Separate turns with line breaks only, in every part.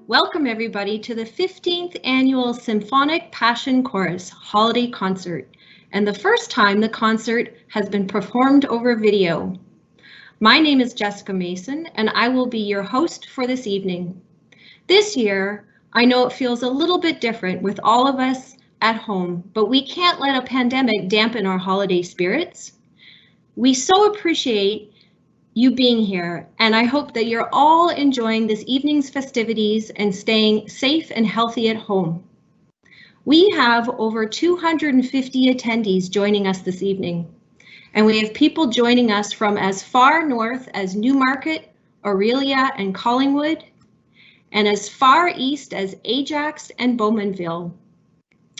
Welcome everybody to the 15th Annual Symphonic Passion Chorus Holiday Concert, and the first time the concert has been performed over video. My name is Jessica Mason, and I will be your host for this evening. This year, I know it feels a little bit different with all of us at home, but we can't let a pandemic dampen our holiday spirits. We so appreciate you being here, and I hope that you're all enjoying this evening's festivities and staying safe and healthy at home. We have over 250 attendees joining us this evening, and we have people joining us from as far north as Newmarket, Aurelia, and Collingwood, and as far east as Ajax and Bowmanville.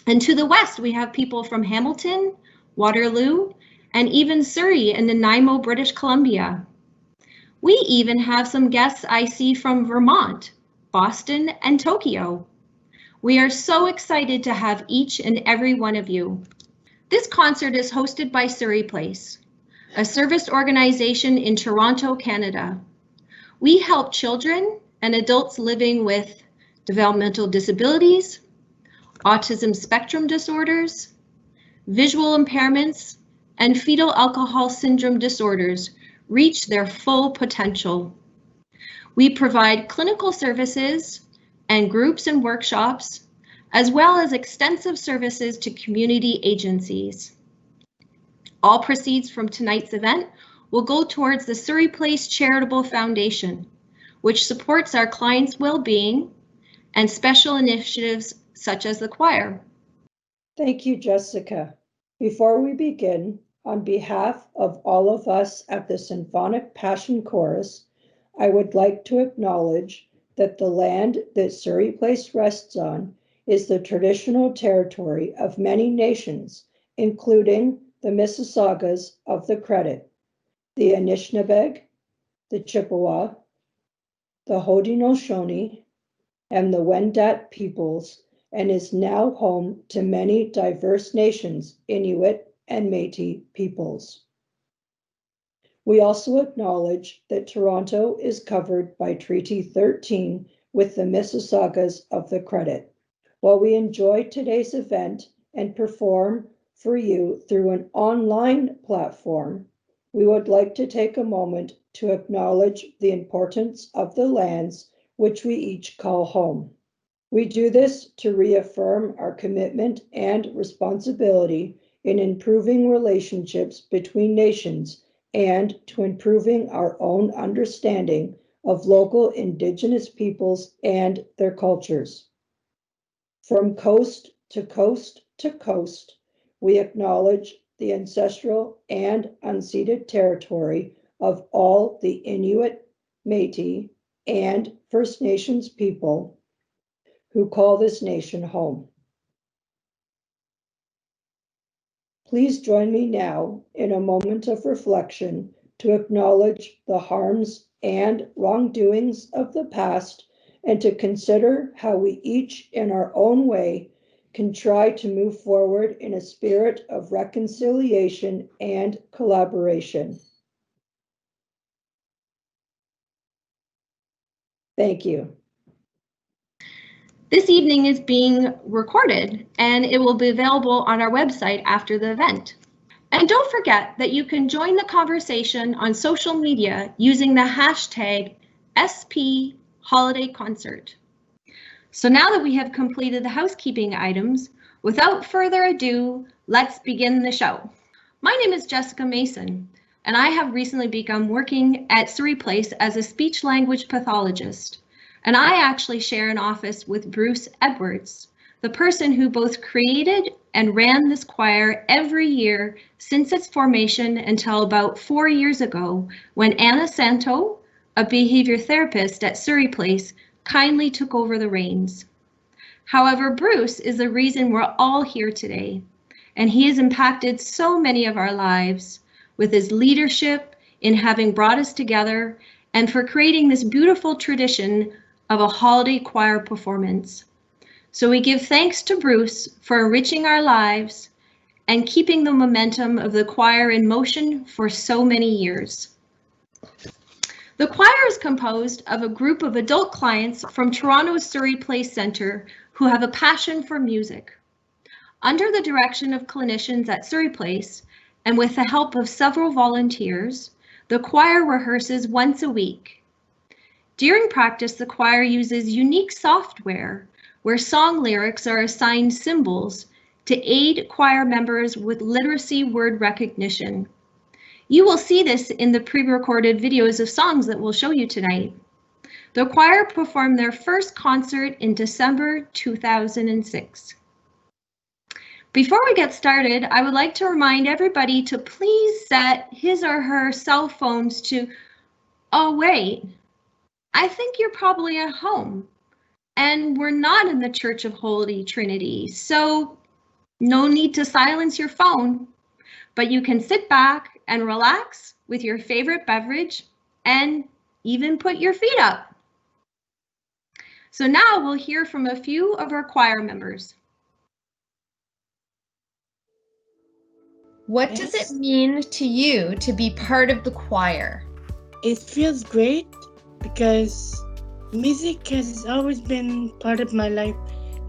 And to the west, we have people from Hamilton, Waterloo, and even Surrey and Nanaimo, British Columbia. We even have some guests I see from Vermont, Boston, and Tokyo. We are so excited to have each and every one of you. This concert is hosted by Surrey Place, a service organization in Toronto, Canada. We help children and adults living with developmental disabilities, autism spectrum disorders, visual impairments, and fetal alcohol syndrome disorders reach their full potential. We provide clinical services and groups and workshops, as well as extensive services to community agencies. All proceeds from tonight's event will go towards the Surrey Place Charitable Foundation, which supports our clients' well-being and special initiatives such as the choir.
Thank you, Jessica. Before we begin, on behalf of all of us at the Symphonic Passion Chorus, I would like to acknowledge that the land that Surrey Place rests on is the traditional territory of many nations, including the Mississaugas of the Credit, the Anishinaabe, the Chippewa, the Haudenosaunee, and the Wendat peoples, and is now home to many diverse nations, Inuit and Métis peoples. We also acknowledge that Toronto is covered by Treaty 13 with the Mississaugas of the Credit. While we enjoy today's event and perform for you through an online platform, we would like to take a moment to acknowledge the importance of the lands which we each call home. We do this to reaffirm our commitment and responsibility in improving relationships between nations and to improving our own understanding of local Indigenous peoples and their cultures. From coast to coast to coast, we acknowledge the ancestral and unceded territory of all the Inuit, Métis, and First Nations people who call this nation home. Please join me now in a moment of reflection to acknowledge the harms and wrongdoings of the past and to consider how we each in our own way can try to move forward in a spirit of reconciliation and collaboration. Thank you.
This evening is being recorded and it will be available on our website after the event. And don't forget that you can join the conversation on social media using the hashtag #SPHolidayConcert. So now that we have completed the housekeeping items, without further ado, let's begin the show. My name is Jessica Mason, and I have recently begun working at Surrey Place as a speech-language pathologist. And I actually share an office with Bruce Edwards, the person who both created and ran this choir every year since its formation until about 4 years ago, when Anna Santo, a behavior therapist at Surrey Place, kindly took over the reins. However, Bruce is the reason we're all here today, and he has impacted so many of our lives with his leadership in having brought us together and for creating this beautiful tradition of a holiday choir performance. So we give thanks to Bruce for enriching our lives and keeping the momentum of the choir in motion for so many years. The choir is composed of a group of adult clients from Toronto's Surrey Place Centre who have a passion for music. Under the direction of clinicians at Surrey Place, and with the help of several volunteers, the choir rehearses once a week. During practice, the choir uses unique software where song lyrics are assigned symbols to aid choir members with literacy word recognition. You will see this in the pre-recorded videos of songs that we'll show you tonight. The choir performed their first concert in December 2006. Before we get started, I would like to remind everybody to please set his or her cell phones to, oh wait, I think you're probably at home and we're not in the Church of Holy Trinity, so no need to silence your phone, but you can sit back and relax with your favorite beverage and even put your feet up. So now we'll hear from a few of our choir members.
What does it mean to you to be part of the choir?
It feels great because music has always been part of my life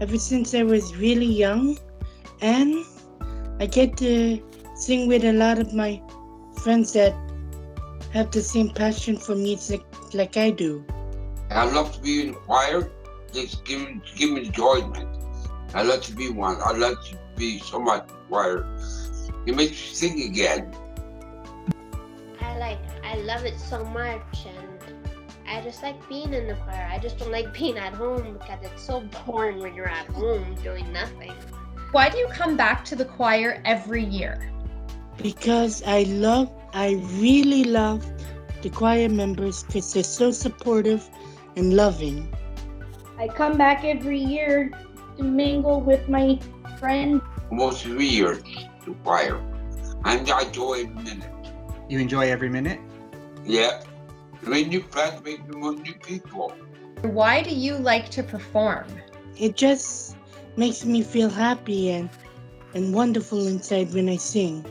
ever since I was really young, and I get to sing with a lot of my friends that have the same passion for music like I do.
I love to be in the choir. Just give me enjoyment. I love to be one. I love to be so much in the choir. It makes you sing again.
I love it so much, and I just like being in the choir. I just don't like being at home because it's so boring when you're at home doing nothing.
Why do you come back to the choir every year?
Because I really love the choir members because they're so supportive and loving.
I come back every year to mingle with my friends.
Almost 3 years to choir. I enjoy every minute.
You enjoy every minute?
Yeah. I make new friends, make new people.
Why do you like to perform?
It just makes me feel happy and wonderful inside when I sing.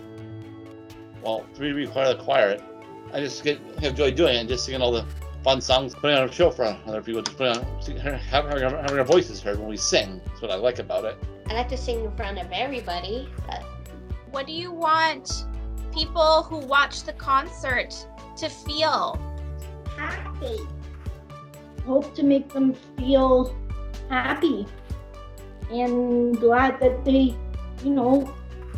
Well, to be part of the choir, I just enjoy doing it and just singing all the fun songs, putting on a show for other people, just having our voices heard when we sing. That's what I like about it.
I like to sing in front of everybody, but
what do you want people who watch the concert to feel?
Happy. Hope to make them feel happy and glad that they,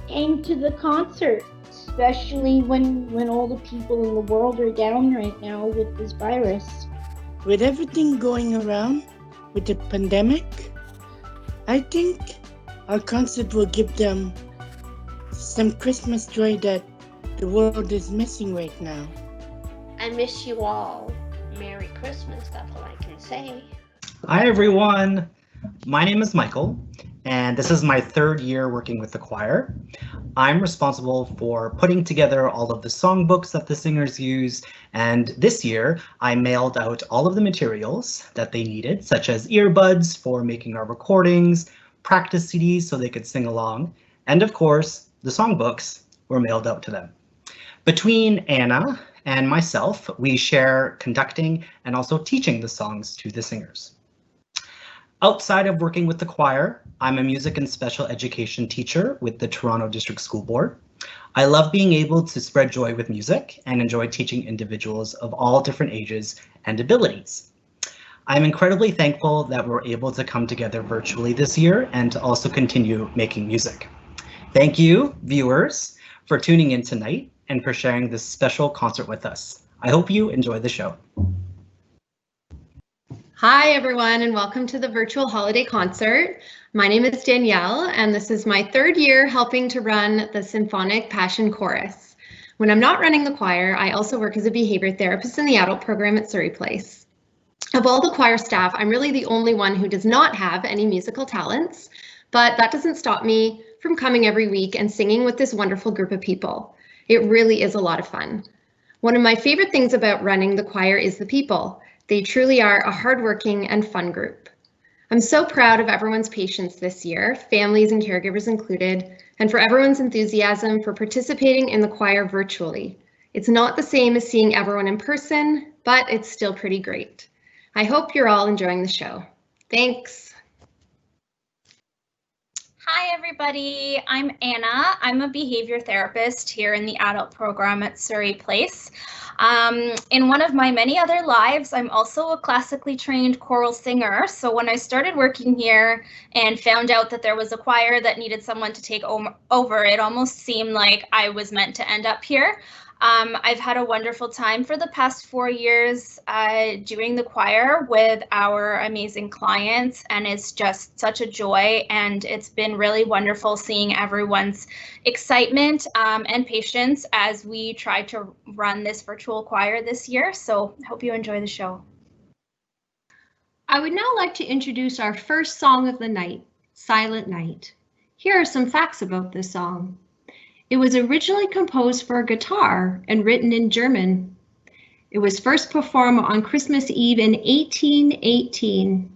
came to the concert, especially when all the people in the world are down right now with this virus.
With everything going around with the pandemic, I think our concert will give them some Christmas joy that the world is missing right now.
I miss you all. Merry Christmas, that's all I can say.
Hi everyone, my name is Michael, and this is my 3rd year working with the choir. I'm responsible for putting together all of the songbooks that the singers use, and this year I mailed out all of the materials that they needed, such as earbuds for making our recordings, practice CDs so they could sing along, and of course, the songbooks were mailed out to them. Between Anna and myself, we share conducting and also teaching the songs to the singers. Outside of working with the choir, I'm a music and special education teacher with the Toronto District School Board. I love being able to spread joy with music and enjoy teaching individuals of all different ages and abilities. I'm incredibly thankful that we're able to come together virtually this year and to also continue making music. Thank you, viewers, for tuning in tonight and for sharing this special concert with us. I hope you enjoy the show.
Hi everyone, and welcome to the virtual holiday concert. My name is Danielle, and this is my 3rd year helping to run the Symphonic Passion Chorus. When I'm not running the choir, I also work as a behavior therapist in the adult program at Surrey Place. Of all the choir staff, I'm really the only one who does not have any musical talents, but that doesn't stop me from coming every week and singing with this wonderful group of people. It really is a lot of fun. One of my favorite things about running the choir is the people. They truly are a hardworking and fun group. I'm so proud of everyone's patience this year, families and caregivers included, and for everyone's enthusiasm for participating in the choir virtually. It's not the same as seeing everyone in person, but it's still pretty great. I hope you're all enjoying the show. Thanks.
Hi, everybody. I'm Anna. I'm a behavior therapist here in the adult program at Surrey Place. In one of my many other lives, I'm also a classically trained choral singer. So when I started working here and found out that there was a choir that needed someone to take over, it almost seemed like I was meant to end up here. I've had a wonderful time for the past 4 years doing the choir with our amazing clients, and it's just such a joy, and it's been really wonderful seeing everyone's excitement and patience as we try to run this virtual choir this year. So I hope you enjoy the show.
I would now like to introduce our first song of the night, Silent Night. Here are some facts about this song. It was originally composed for guitar and written in German. It was first performed on Christmas Eve in 1818.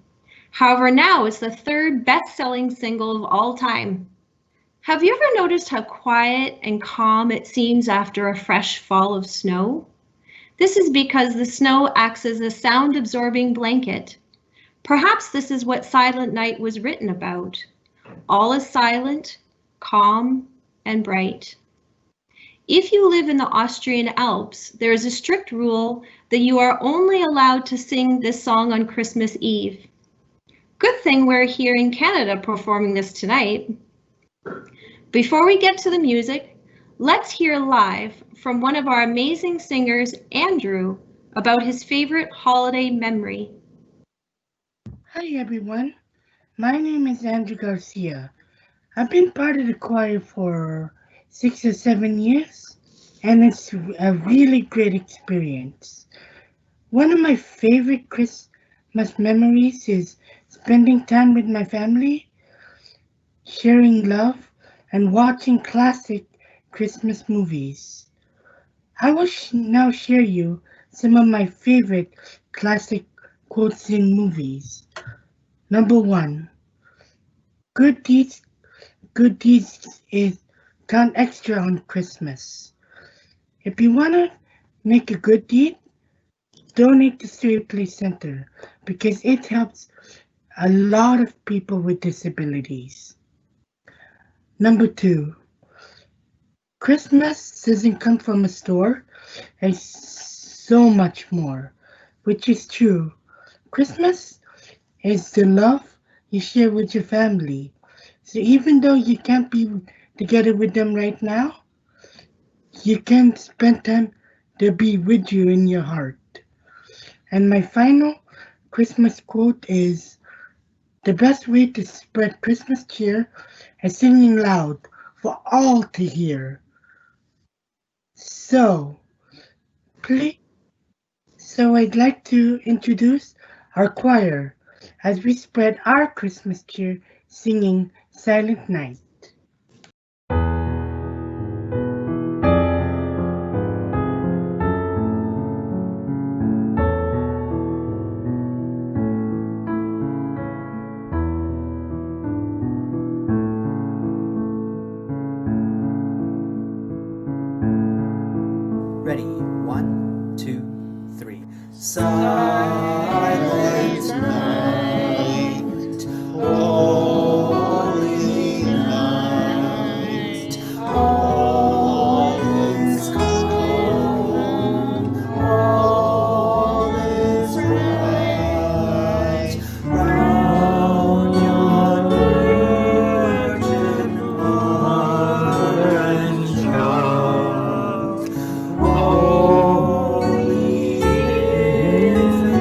However, now it's the third best-selling single of all time. Have you ever noticed how quiet and calm it seems after a fresh fall of snow? This is because the snow acts as a sound-absorbing blanket. Perhaps this is what Silent Night was written about. All is silent, calm, and bright. If you live in the Austrian Alps, there is a strict rule that you are only allowed to sing this song on Christmas Eve. Good thing we're here in Canada performing this tonight. Before we get to the music, let's hear live from one of our amazing singers, Andrew, about his favorite holiday memory.
Hi everyone, my name is Andrew Garcia. I've been part of the choir for 6 or 7 years, and it's a really great experience. One of my favorite Christmas memories is spending time with my family, sharing love, and watching classic Christmas movies. I will now share you some of my favorite classic quotes in movies. Number 1, good deeds is done extra on Christmas. If you want to make a good deed, donate to Surrey Place Center because it helps a lot of people with disabilities. Number 2, Christmas doesn't come from a store. It's so much more, which is true. Christmas is the love you share with your family. So even though you can't be together with them right now, you can spend time to be with you in your heart. And my final Christmas quote is, the best way to spread Christmas cheer is singing loud for all to hear. So I'd like to introduce our choir as we spread our Christmas cheer singing Silent Night.
Ready, 1, 2, 3. Silent night, holy night, all is calm, all is bright, round your virgin mother and child. Holy is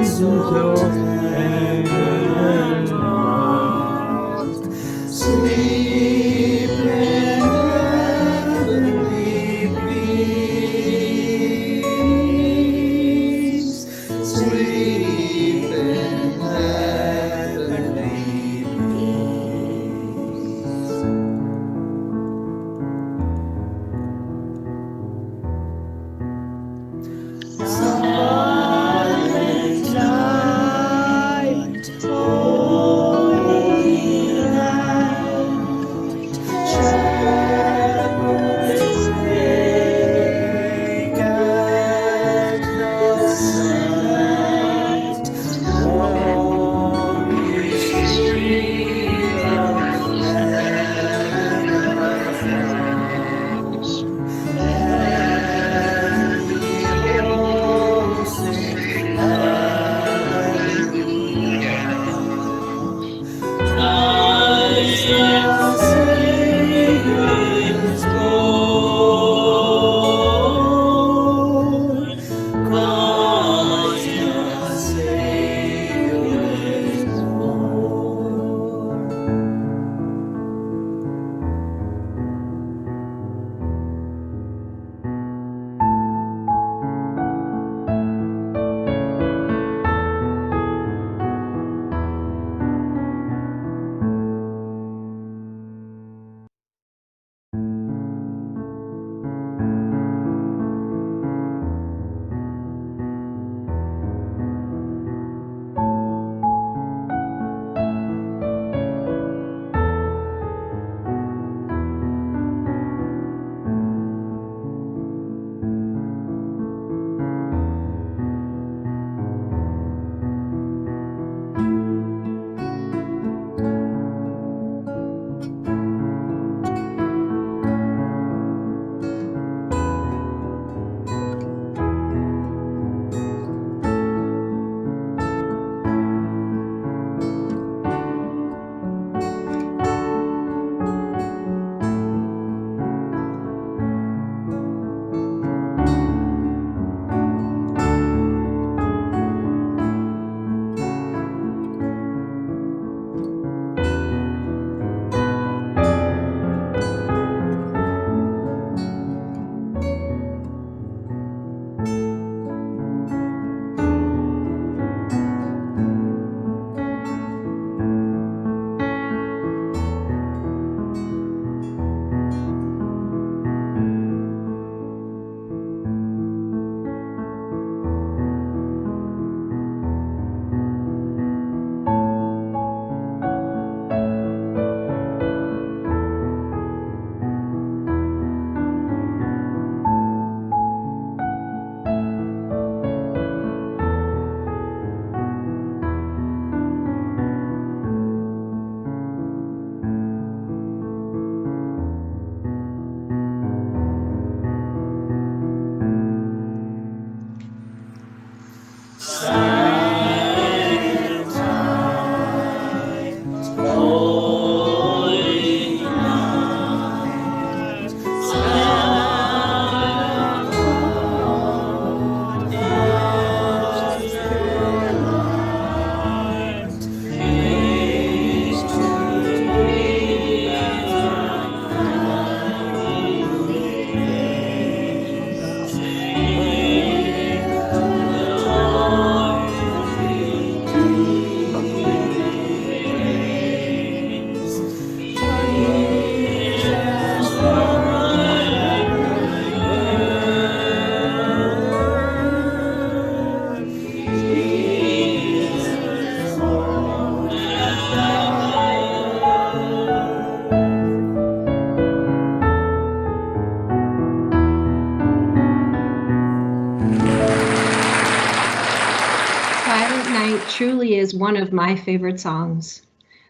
truly is one of my favorite songs.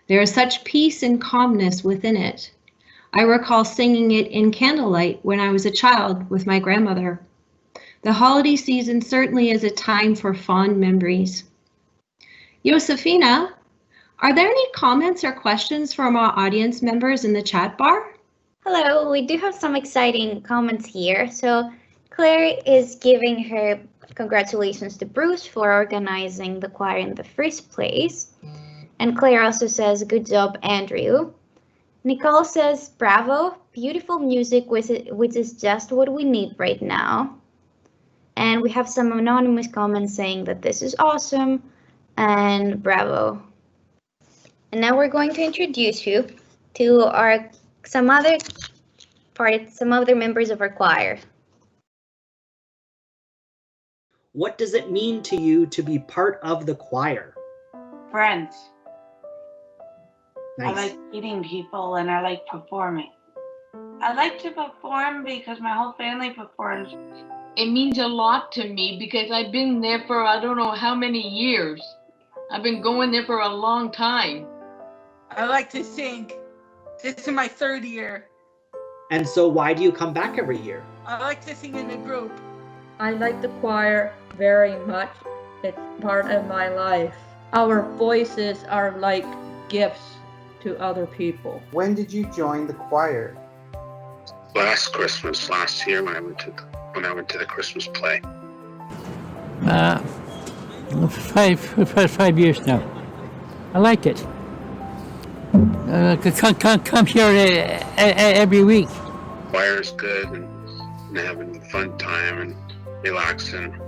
There is such peace and calmness within it. I recall singing it in candlelight when I was a child with my grandmother. The holiday season certainly is a time for fond memories. Josefina, are there any comments or questions from our audience members in the chat bar?
Hello, we do have some exciting comments here. So Claire is giving her congratulations to Bruce for organizing the choir in the first place. And Claire also says, good job, Andrew. Nicole says, bravo, beautiful music, which is just what we need right now. And we have some anonymous comments saying that this is awesome and bravo. And now we're going to introduce you to some other members of our choir.
What does it mean to you to be part of the choir?
Friends.
Nice.
I like meeting people and I like performing. I like to perform because my whole family performs.
It means a lot to me because I've been there for I don't know how many years. I've been going there for a long time.
I like to sing. This is my 3rd year.
And so why do you come back every year?
I like to sing in a group.
I like the choir very much. It's part of my life. Our voices are like gifts to other people.
When did you join the choir?
Last Christmas, last year when I went to the Christmas play.
5 years now. I like it. Come here every week.
Choir is good and having a fun time and relaxing.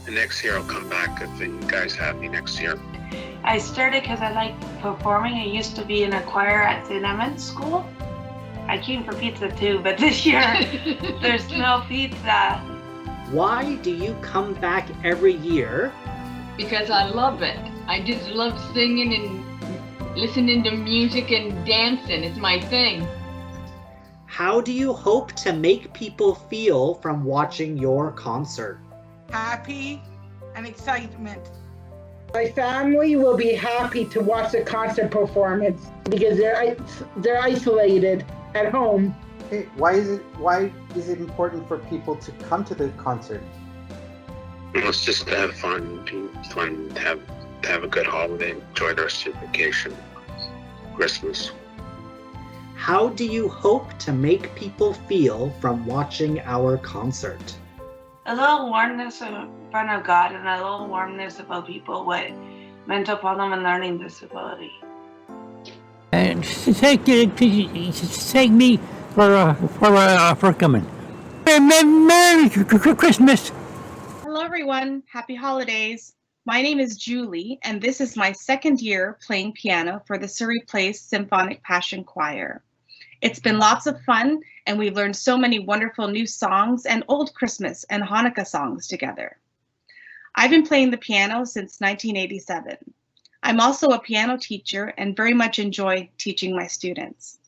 And next year I'll come back if you guys have me next year.
I started because I like performing. I used to be in a choir at St. Edmund's School. I came for pizza too, but this year there's no pizza.
Why do you come back every year?
Because I love it. I just love singing and listening to music and dancing. It's my thing.
How do you hope to make people feel from watching your concert?
Happy and excitement.
My family will be happy to watch the concert performance because they're isolated at home.
Hey, why is it important for people to come to the concert?
Well, it's just to have fun, to have a good holiday, enjoy the rest of your vacation, Christmas.
How do you hope to make people feel from watching our concert?
A little warmness in front of God and a little warmness about people with mental problem and learning disability.
And thank me for coming. Merry Christmas.
Hello everyone, happy holidays. My name is Julie and this is my 2nd year playing piano for the Surrey Place Symphonic Passion Choir. It's been lots of fun and we've learned so many wonderful new songs and old Christmas and Hanukkah songs together. I've been playing the piano since 1987. I'm also a piano teacher and very much enjoy teaching my students.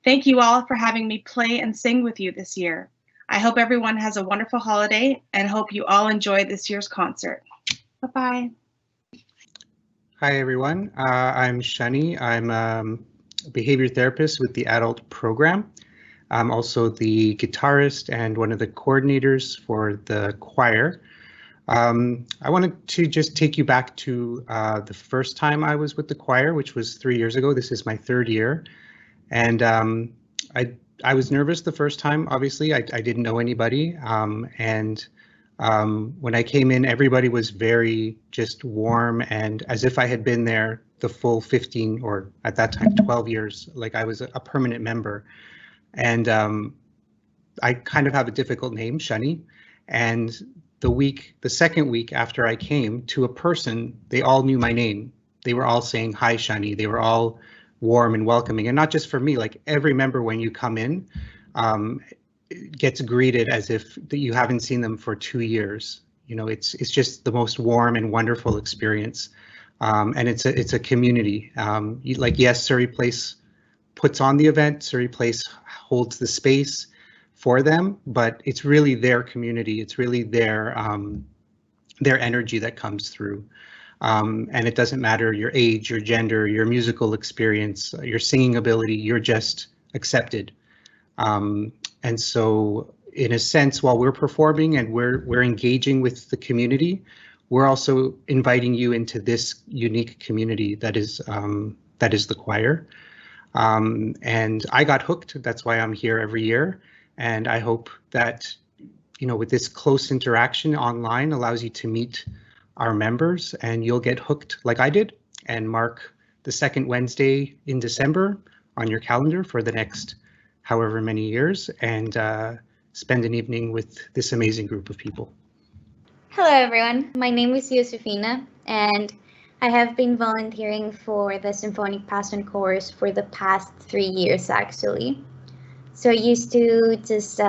Thank you all for having me play and sing with you this year. I hope everyone has a wonderful holiday and hope you all enjoy this year's concert. Bye-bye.
Hi everyone, I'm Shani. I'm a behavior therapist with the adult program. I'm also the guitarist and one of the coordinators for the choir. I wanted to just take you back to the first time I was with the choir, which was 3 years ago. This is my 3rd year. And I was nervous the first time, obviously. I didn't know anybody. When I came in, everybody was very just warm and as if I had been there the full 15 or at that time 12 years, like I was a permanent member. And I kind of have a difficult name, Shani. And the second week after I came to a person, they all knew my name. They were all saying, hi, Shani. They were all warm and welcoming. And not just for me, like every member when you come in gets greeted as if you haven't seen them for 2 years. You know, it's just the most warm and wonderful experience. And it's a community. Yes, Surrey Place puts on the event. Surrey Place holds the space for them, but it's really their community. It's really their their energy that comes through. And it doesn't matter your age, your gender, your musical experience, your singing ability, you're just accepted. And so in a sense, while we're performing and we're engaging with the community, we're also inviting you into this unique community that is the choir. And I got hooked. That's why I'm here every year. And I hope that, you know, with this close interaction online allows you to meet our members and you'll get hooked like I did and mark the second Wednesday in December on your calendar for the next however many years and spend an evening with this amazing group of people.
Hello everyone, my name is Josefina and I have been volunteering for the Symphonic Passion Chorus for the past 3 years actually. So I used to just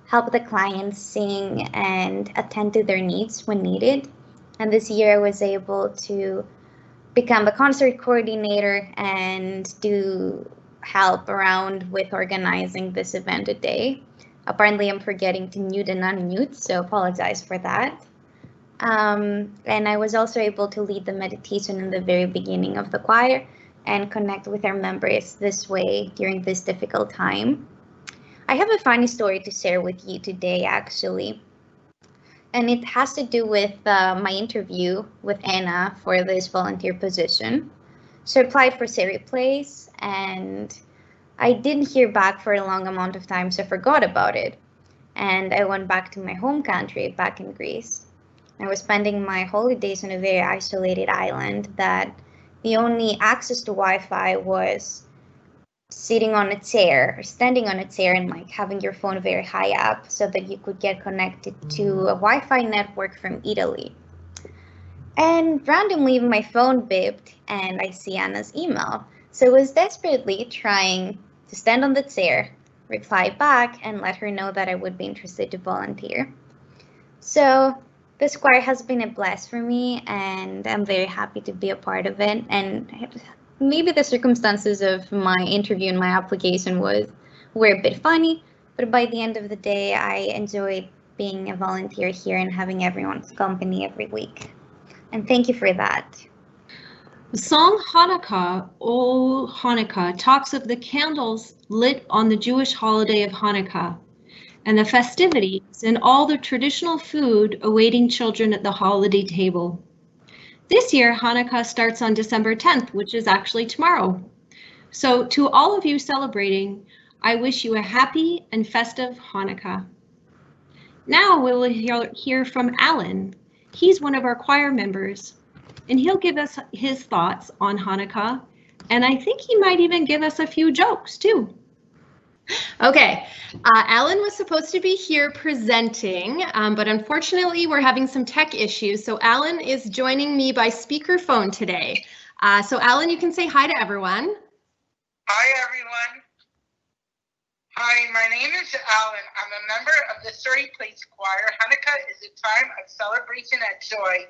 help the clients sing and attend to their needs when needed. And this year I was able to become the concert coordinator and do help around with organizing this event today. Apparently I'm forgetting to mute and unmute, so apologize for that. And I was also able to lead the meditation in the very beginning of the choir and connect with our members this way during this difficult time. I have a funny story to share with you today, actually. And it has to do with my interview with Anna for this volunteer position. So I applied for Surrey Place and I didn't hear back for a long amount of time, so I forgot about it. And I went back to my home country, back in Greece. I was spending my holidays on a very isolated island that the only access to Wi-Fi was sitting on a chair or standing on a chair and like having your phone very high up so that you could get connected to a Wi-Fi network from Italy. And randomly my phone beeped and I see Anna's email. So I was desperately trying to stand on the chair, reply back and let her know that I would be interested to volunteer. So this choir has been a blast for me and I'm very happy to be a part of it. And maybe the circumstances of my interview and my application were a bit funny, but by the end of the day, I enjoyed being a volunteer here and having everyone's company every week. And thank you for that.
The song Hanukkah, O Hanukkah, talks of the candles lit on the Jewish holiday of Hanukkah and the festivities and all the traditional food awaiting children at the holiday table. This year, Hanukkah starts on December 10th, which is actually tomorrow. So to all of you celebrating, I wish you a happy and festive Hanukkah. Now we'll hear from Alan. He's one of our choir members, and he'll give us his thoughts on Hanukkah, and I think he might even give us a few jokes too.
Okay, Alan was supposed to be here presenting, but unfortunately we're having some tech issues. So Alan is joining me by speakerphone today. So Alan, you can say hi to everyone.
Hi, everyone. Hi, my name is Alan. I'm a member of the Surrey Place Choir. Hanukkah is a time of celebration and joy.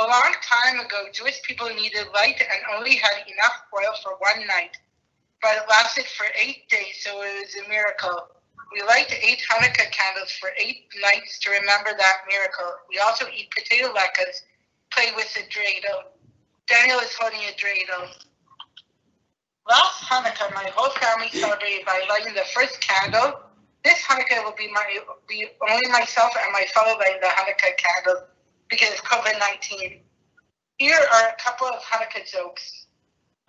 A long time ago, Jewish people needed light and only had enough oil for one night. But it lasted for 8 days, so it was a miracle. We light 8 Hanukkah candles for 8 nights to remember that miracle. We also eat potato latkes, play with a dreidel. Daniel is holding a dreidel. Last Hanukkah, my whole family celebrated by lighting the first candle. This Hanukkah will be only myself and my fellow lighting the Hanukkah candle because of COVID-19. Here are a couple of Hanukkah jokes.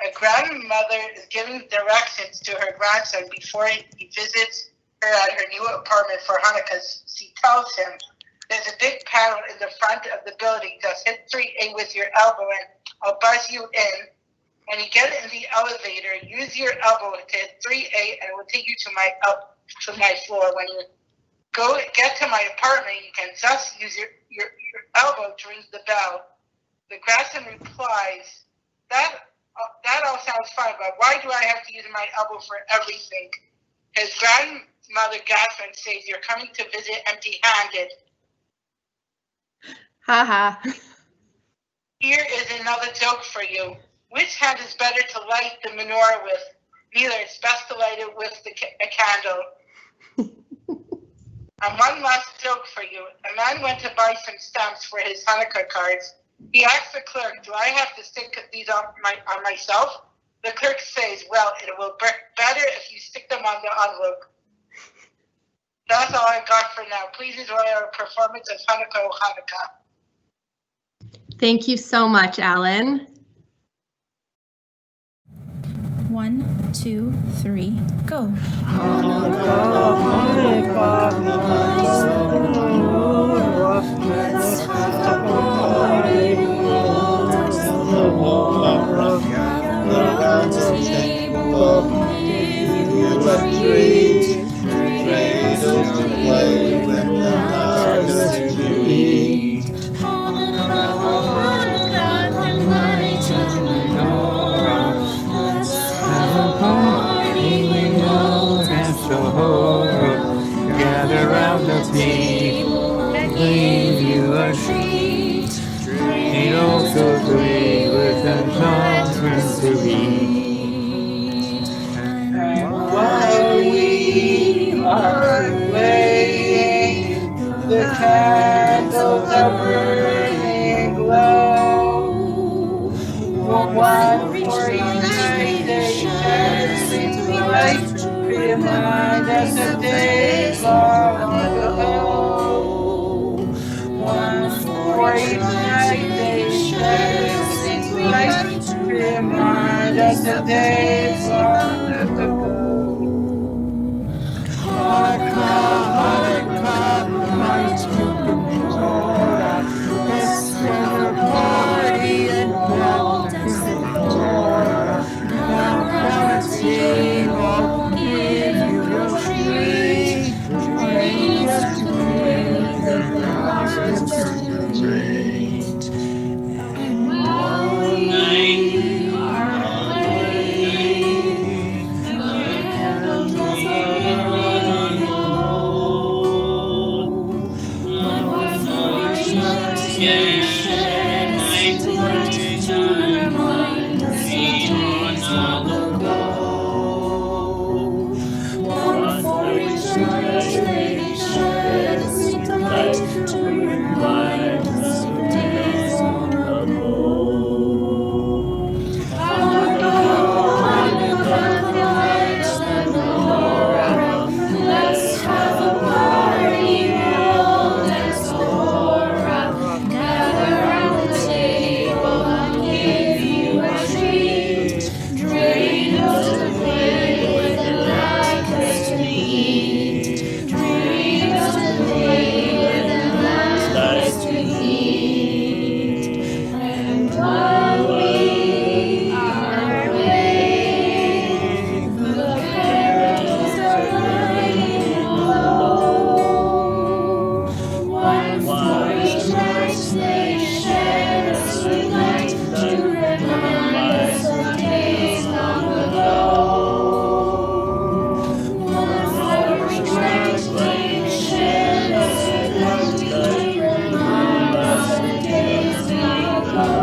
A grandmother is giving directions to her grandson before he visits her at her new apartment for Hanukkah. She tells him, there's a big panel in the front of the building. Just hit 3A with your elbow and I'll buzz you in. When you get in the elevator, use your elbow to hit 3A and it will take you to my floor. When you get to my apartment, you can just use your elbow to ring the bell. The grandson replies, that all sounds fine, but why do I have to use my elbow for everything? His grandmother Catherine says you're coming to visit empty-handed.
Haha.
Here is another joke for you. Which hand is better to light the menorah with? Neither. It's best to light it with a candle. And one last joke for you. A man went to buy some stamps for his Hanukkah cards. He asked the clerk, do I have to stick these on myself? The clerk says, well, it will be better if you stick them on the envelope. That's all I got for now. Please enjoy our performance of Hanukkah, O Hanukkah.
Thank you so much, Alan.
1, 2, 3, go.
Gather round the table and give you a treat. Ain't also agree with the songs to read.
And while we are waiting, the candles are burning low. One for each night they shed since the light remind us of days long ago. One for each night they shed since the light remind us of days long ago. Hanukkah, Christ in Torah. Let's have a party and melt and Torah. Now round the table, give you your treat. Bring us to praise and harvest to great. And while we are waiting, the candles are burning low. One for each night they shed light to remind us of days long ago. One for each night they shed light to remind us of days long ago. Hanukkah, lights and menorah. Let's have a party, world and Torah. Gather round the table and give you a treat. Drain us to play with and like us to eat. Drain us to play with and like us to eat. And while we are waiting, the candles are burning low. One for each night they shed a sweet light to remind us of days long ago. One for each night they shed a sweet light to remind us of days long ago.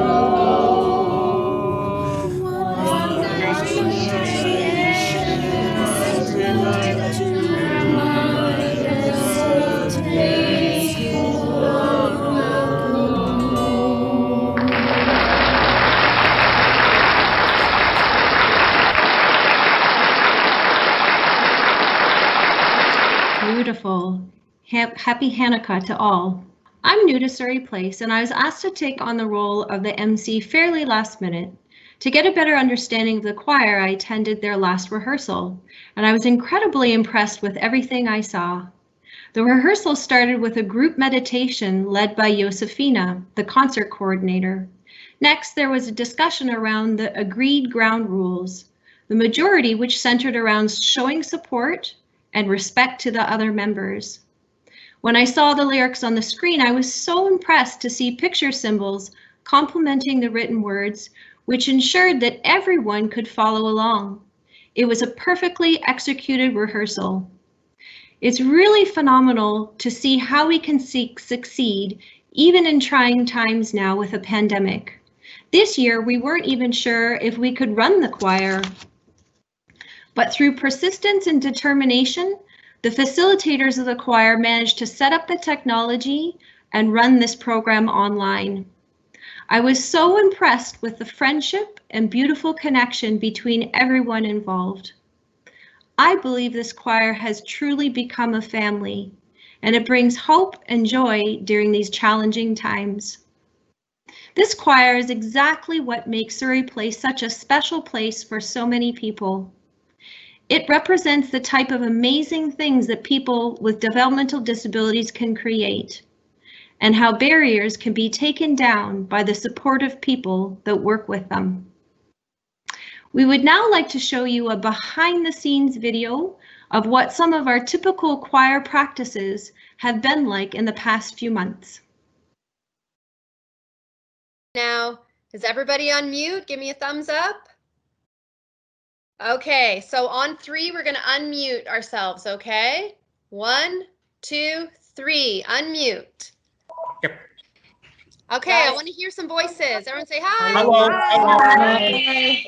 One for each night they shed a sweet light to remind us of days long ago.
Beautiful. Happy Hanukkah to all. I'm new to Surrey Place and I was asked to take on the role of the MC fairly last minute. To get a better understanding of the choir, I attended their last rehearsal and I was incredibly impressed with everything I saw. The rehearsal started with a group meditation led by Josefina, the concert coordinator. Next, there was a discussion around the agreed ground rules, the majority which centered around showing support and respect to the other members. When I saw the lyrics on the screen, I was so impressed to see picture symbols complementing the written words, which ensured that everyone could follow along. It was a perfectly executed rehearsal. It's really phenomenal to see how we can succeed even in trying times now with a pandemic. This year, we weren't even sure if we could run the choir. But through persistence and determination, The facilitators of the choir managed to set up the technology and run this program online. I was so impressed with the friendship and beautiful connection between everyone involved. I believe this choir has truly become a family, and it brings hope and joy during these challenging times. This choir is exactly what makes Surrey Place such a special place for so many people. It represents the type of amazing things that people with developmental disabilities can create, and how barriers can be taken down by the supportive people that work with them. We would now like to show you a behind-the-scenes video of what some of our typical choir practices have been like in the past few months.
Now, is everybody on mute? Give me a thumbs up. Okay, so on 3, we're going to unmute ourselves, okay? 1, 2, 3, unmute.
Yep.
Okay, I want to hear some voices. Everyone say hi.
Hello.
Hi.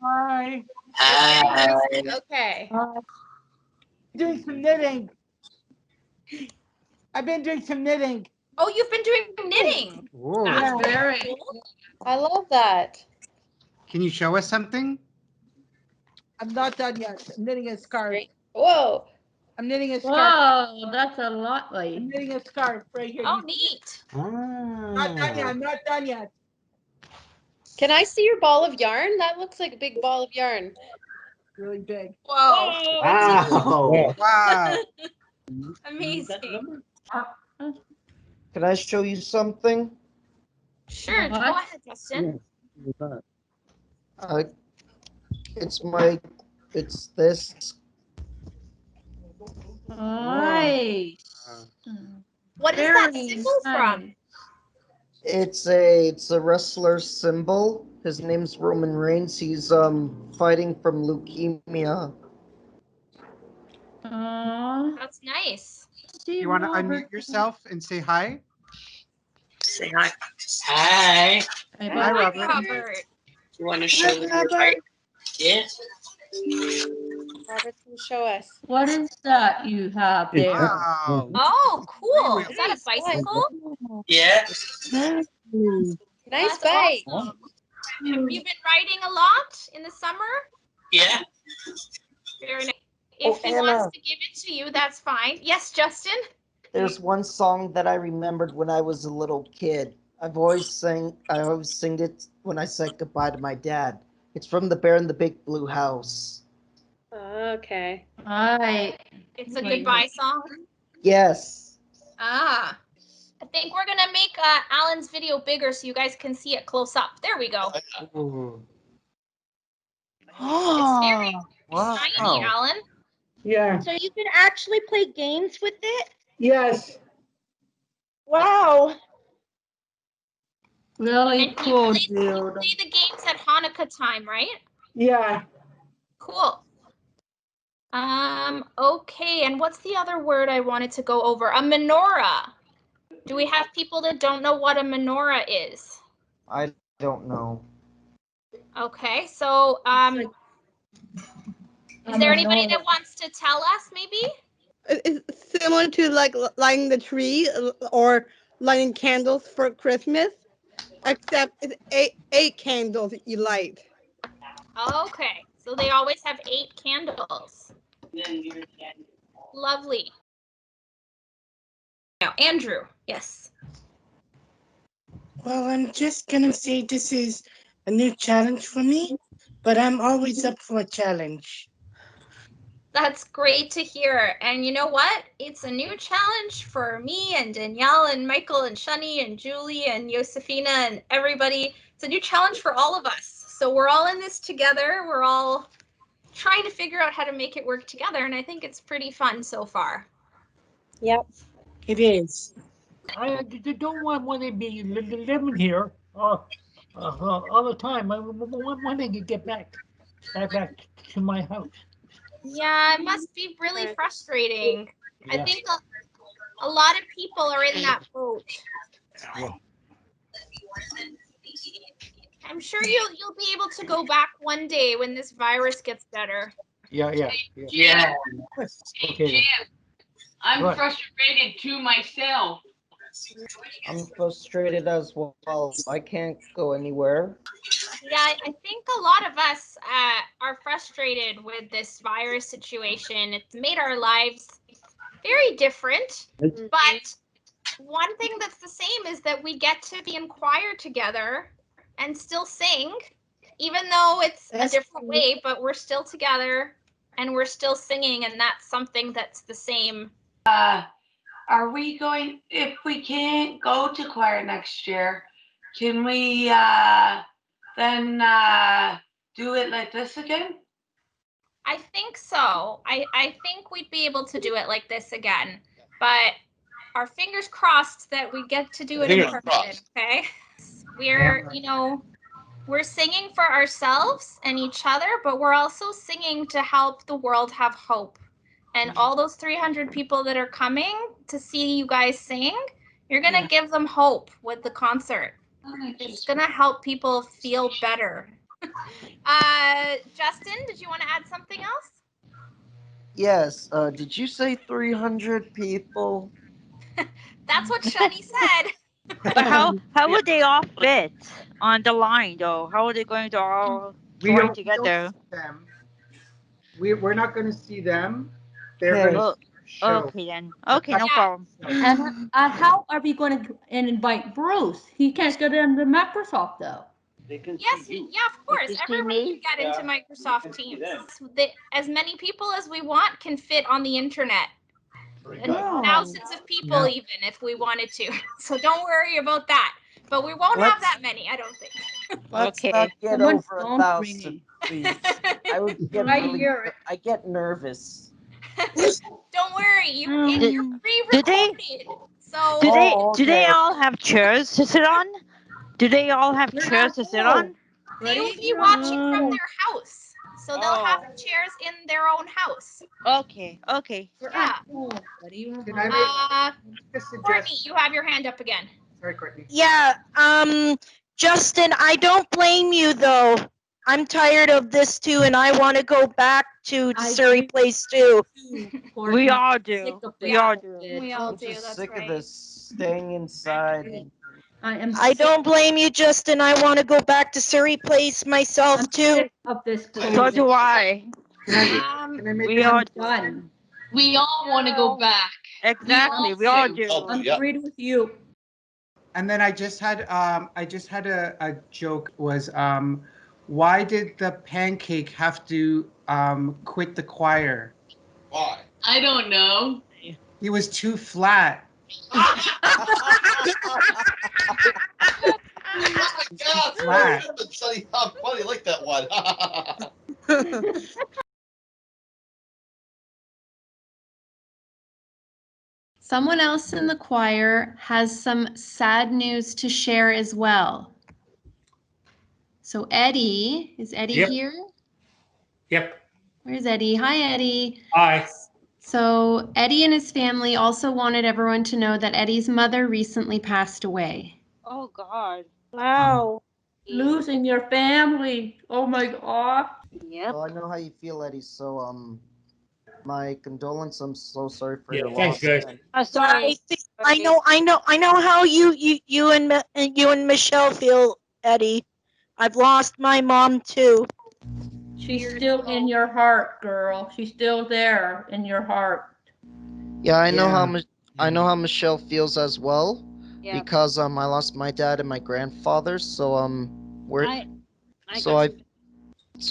Hi.
Hi. Okay.
Doing some knitting. I've been doing some knitting.
Oh, you've been doing knitting.
Whoa.
That's
Yeah.
very cool.
I love that.
Can you show us something?
I'm not done yet. I'm knitting a scarf.
Whoa.
I'm knitting a scarf.
Wow, that's a lot, like.
I'm knitting a scarf right here.
Oh, neat.
Not done yet. I'm not done yet.
Can I see your ball of yarn? That looks like a big ball of yarn.
Really big.
Whoa.
Wow.
Wow.
Amazing.
Can I show you something?
Sure, go ahead, Justin.
It's this.
Nice.
What is that symbol from?
It's a wrestler's symbol. His name's Roman Reigns. He's fighting from leukemia.
That's nice.
You want to unmute yourself and say hi?
Say hi. Hi.
Hi, Robert.
You want to show them your bike? Yeah.
Robert's going to show us.
What is that you have there?
Wow.
Oh, cool. Is that a bicycle?
Yeah.
Nice bike.
Awesome. Have you been riding a lot in the summer?
Yeah.
Very nice. If he
Anna.
wants to give it to you, that's fine. Yes, Justin?
There's one song that I remembered when I was a little kid. I always sing it when I said goodbye to my dad. It's from The Bear in the Big Blue House.
Okay.
Hi.
It's a goodbye song?
Yes.
Ah. I think we're going to make Alan's video bigger so you guys can see it close up. There we go. It's very shiny, Alan.
Yeah.
So you can actually play games with it?
Yes.
Wow.
Really
And
cool,
you play the games at Hanukkah time, right?
Yeah.
Cool. Okay, and what's the other word I wanted to go over? A menorah. Do we have people that don't know what a menorah is?
I don't know.
Okay, so is there anybody that wants to tell us maybe?
It's similar to like lighting the tree or lighting candles for Christmas, except it's eight candles you light.
Okay, so they always have 8 candles. Lovely. Now, Andrew, yes.
Well, I'm just gonna say this is a new challenge for me, but I'm always up for a challenge.
That's great to hear. And you know what? It's a new challenge for me and Danielle and Michael and Shani and Julie and Josefina and everybody. It's a new challenge for all of us. So we're all in this together. We're all trying to figure out how to make it work together. And I think it's pretty fun so far.
Yep.
It is.
I don't want to be living here all the time. I want to get back to my house.
Yeah, it must be really frustrating.
Yeah.
I think a lot of people are in that boat. I'm sure you'll be able to go back one day when this virus gets better.
Yeah.
Yeah.
Okay.
Jim, I'm
What?
frustrated too myself.
I'm frustrated as well. I can't go anywhere.
Yeah, I think a lot of us are frustrated with this virus situation. It's made our lives very different, but one thing that's the same is that we get to be in choir together and still sing, even though it's a different way, but we're still together and we're still singing, and that's something that's the same.
Are we going, if we can't go to choir next year, can we then do it like this again?
I think so. I think we'd be able to do it like this again, but our fingers crossed that we get to do it in person, okay? We're, we're singing for ourselves and each other, but we're also singing to help the world have hope. And all those 300 people that are coming to see you guys sing, you're going to give them hope with the concert. It's going to help people feel better. Justin, did you want to add something else?
Yes. Did you say 300 people?
That's what Shani said.
But how would they all fit on the line though? How are they going to all join together?
We're not going to see them. They're going to show.
Okay then. Okay, no problem.
And how are we going to invite Bruce? He can't get into Microsoft though.
Yes, yeah, of course. Everybody can get into Microsoft Teams. As many people as we want can fit on the internet. And thousands of people even if we wanted to. So don't worry about that. But we won't have that many, I don't think.
Let's not get over 1,000, please. I would get I get nervous.
Don't worry, you're pre-recorded. So
Do they all have chairs to sit on? Do they all have chairs to sit on?
They will be watching from their house. So they'll have chairs in their own house.
Okay.
Yeah. Courtney, you have your hand up again.
Sorry, Courtney.
Yeah, Justin, I don't blame you though. I'm tired of this too, and I want to go back to Surrey Place too.
We all do. We all do.
I'm just sick of this staying inside.
I don't blame you, Justin. I want to go back to Surrey Place myself too.
So do I. We all
done.
We all want to go back.
Exactly, we all do.
I'm agreed with you.
And then I just had a joke was why did the pancake have to quit the choir?
Why? I don't know.
He was too flat.
Oh my God! Funny, I like that one.
Someone else in the choir has some sad news to share as well. So Eddie, is Eddie here?
Yep.
Where's Eddie? Hi, Eddie.
Hi.
So Eddie and his family also wanted everyone to know that Eddie's mother recently passed away.
Oh God.
Wow.
Losing your family. Oh my God.
Yep.
Well, I know how you feel, Eddie. So my condolence. I'm so sorry for your
Thanks,
loss.
guys.
Sorry.
I know how you and Michelle feel, Eddie. I've lost my mom too.
She's still in your heart, girl. She's still there in your heart.
Yeah, I know how Michelle feels as well.
Yeah.
Because I lost my dad and my grandfather. So we're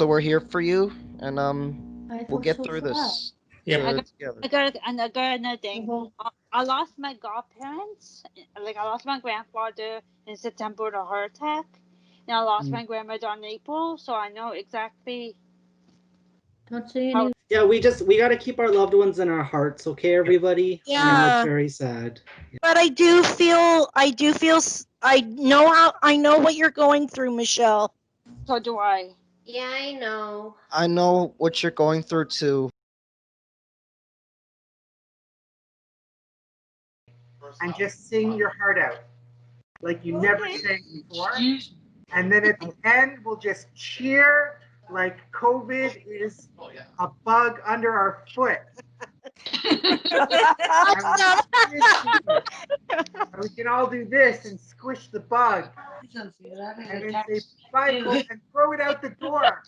we're here for you, and we'll get through this.
Yeah.
I got another thing. I lost my godparents. Like I lost my grandfather in September with a heart attack, and I lost my grandmother in April. So I know exactly.
Don't say anything.
Yeah, we got to keep our loved ones in our hearts, okay, everybody? I know
Yeah.
it's very sad.
But I know what you're going through, Michelle.
So do I.
Yeah, I know.
I know what you're going through too.
And just sing your heart out like you never sang before. And then at the end, we'll just cheer
like COVID is a bug under our foot. We can all do this and squish the bug. And then say bye Coke, and throw it out the door.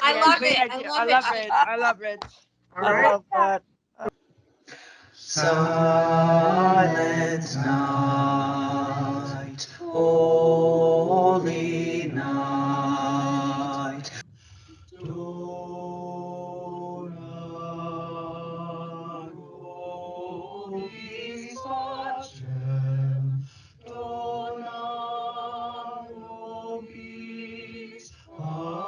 I love it. I love it. I love it.
All right?
I love that.
Silent night, holy night. Dona nobis pacem, dona nobis pacem.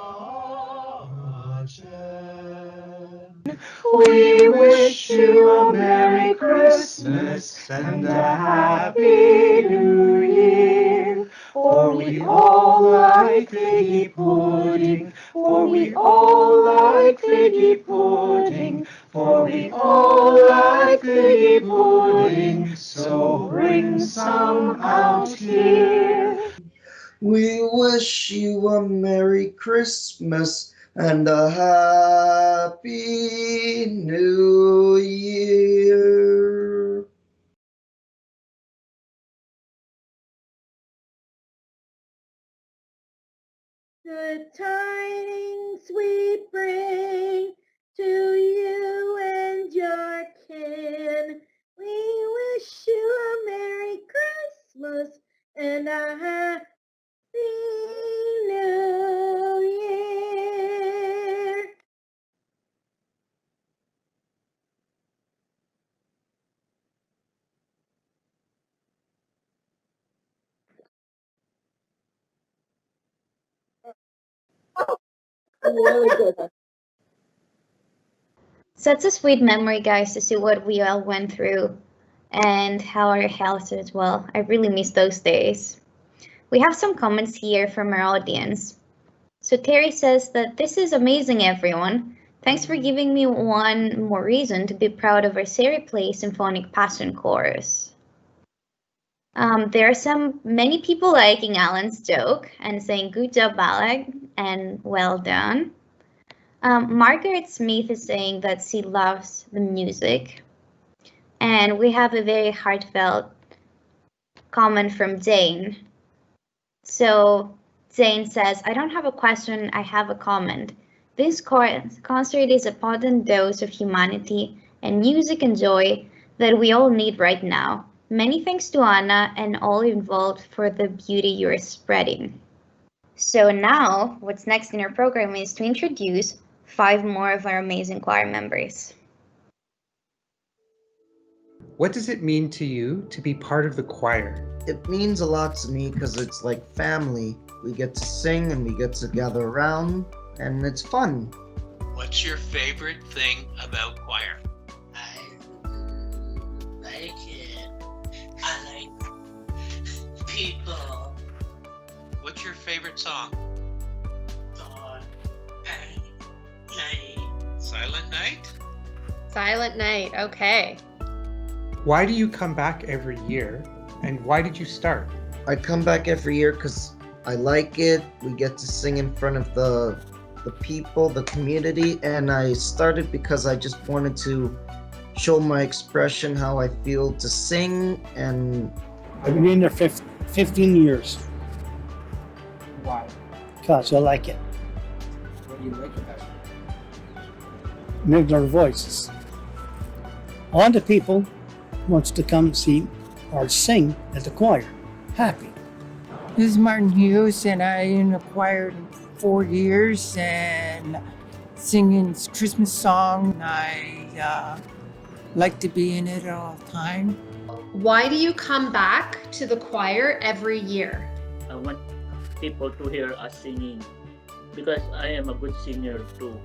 We wish you a Merry Christmas and a Happy New Year. For we all like figgy pudding. For we all like figgy pudding. For we all like figgy pudding. So bring some out here.
We wish you a Merry Christmas and a Happy New Year.
Good tidings we bring to you and your kin. We wish you a Merry Christmas and a Happy New Year.
Really good. Such a sweet memory, guys, to see what we all went through and how our health as well. I really miss those days. We have some comments here from our audience. So Terry says that this is amazing, everyone. Thanks for giving me one more reason to be proud of our Surrey Place Symphonic Passion Chorus. There are many people liking Alan's joke and saying good job, Alec, and well done. Margaret Smith is saying that she loves the music. And we have a very heartfelt comment from Jane. So Jane says, I don't have a question, I have a comment. This concert is a potent dose of humanity and music and joy that we all need right now. Many thanks to Anna and all involved for the beauty you're spreading. So now, what's next in our program is to introduce 5 more of our amazing choir members.
What does it mean to you to be part of the choir?
It means a lot to me because it's like family. We get to sing and we get to gather around and it's fun.
What's your favorite thing about choir?
I like it. I like people.
What's your favorite song?
Night.
Silent Night?
Silent Night, okay.
Why do you come back every year and why did you start?
I come back every year because I like it. We get to sing in front of the people, the community, and I started because I just wanted to show my expression, how I feel to sing, and
I've been in there 15 years.
Why?
Because I like it.
What do you like about it?
Their voices. A lot of people wants to come see or sing at the choir. Happy.
This is Martin Hughes, and I in the choir 4 years and singing Christmas song. I like to be in it all the time.
Why do you come back to the choir every year?
I want people to hear us singing because I am a good singer too.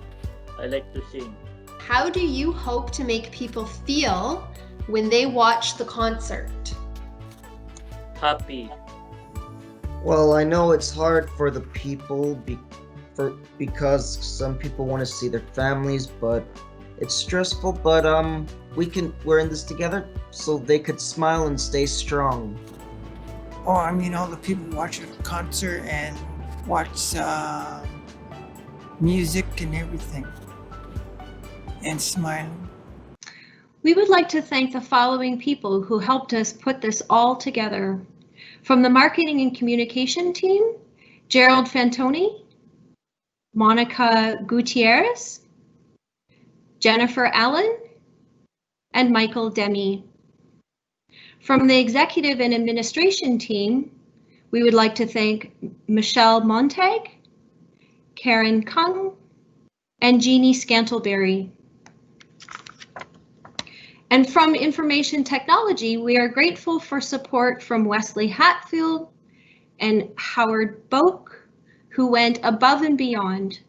I like to sing.
How do you hope to make people feel when they watch the concert?
Happy.
well, I know it's hard for the people because some people want to see their families, but it's stressful. But we're in this together, so they could smile and stay strong.
Oh, I mean, all the people watching the concert and watch music and everything, and smiling.
We would like to thank the following people who helped us put this all together. From the marketing and communication team, Gerald Fantoni, Monica Gutierrez, Jennifer Allen, and Michael Demi. From the executive and administration team, we would like to thank Michelle Montag, Karen Kung, and Jeannie Scantleberry. And from information technology, we are grateful for support from Wesley Hatfield and Howard Boak, who went above and beyond.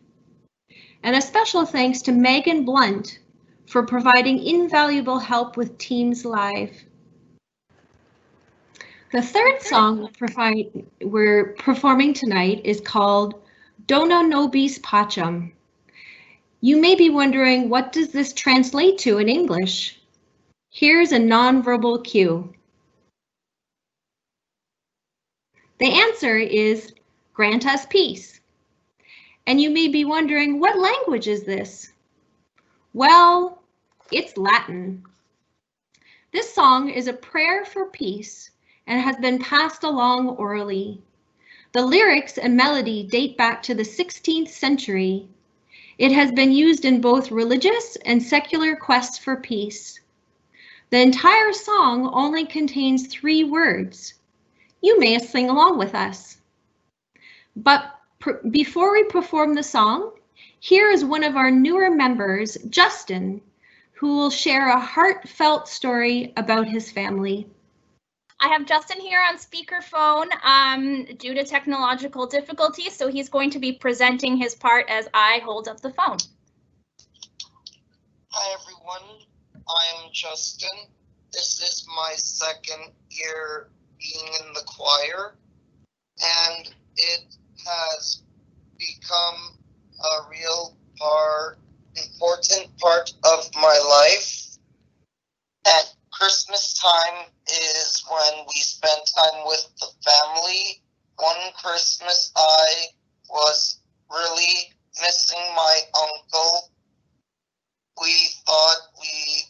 And a special thanks to Megan Blunt for providing invaluable help with Teams Live. The third song we're performing tonight is called Dona Nobis Pacem. You may be wondering, what does this translate to in English? Here's a nonverbal cue. The answer is grant us peace. And you may be wondering, what language is this? Well, it's Latin. This song is a prayer for peace and has been passed along orally. The lyrics and melody date back to the 16th century. It has been used in both religious and secular quests for peace. The entire song only contains 3 words. You may sing along with us. But before we perform the song, here is one of our newer members, Justin, who will share a heartfelt story about his family.
I have Justin here on speakerphone due to technological difficulties, so he's going to be presenting his part as I hold up the phone.
Hi everyone, I'm Justin. This is my 2nd year being in the choir, and it has become a real important part of my life. At Christmas time is when we spend time with the family. One Christmas I was really missing my uncle. We thought we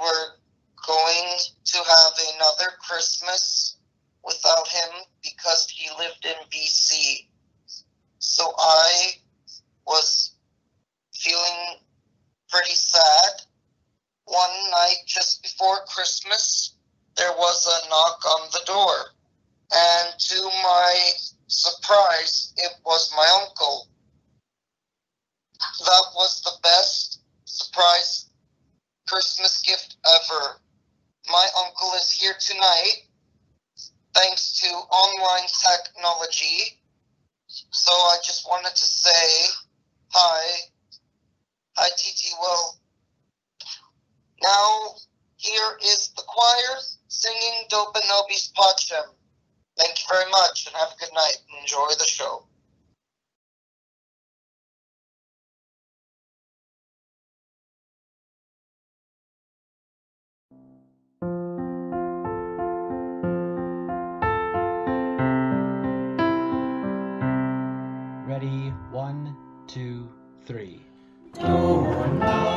were going to have another Christmas without him because he lived in BC. So I was feeling pretty sad. One night just before Christmas, there was a knock on the door. And to my surprise, it was my uncle. That was the best surprise Christmas gift ever. My uncle is here tonight, thanks to online technology. So I just wanted to say hi. Hi, TT Will. Now, here is the choir singing Dopa Nobis Pacem. Thank you very much and have a good night. Enjoy the show.
Ready, 1, 2, 3.
Dona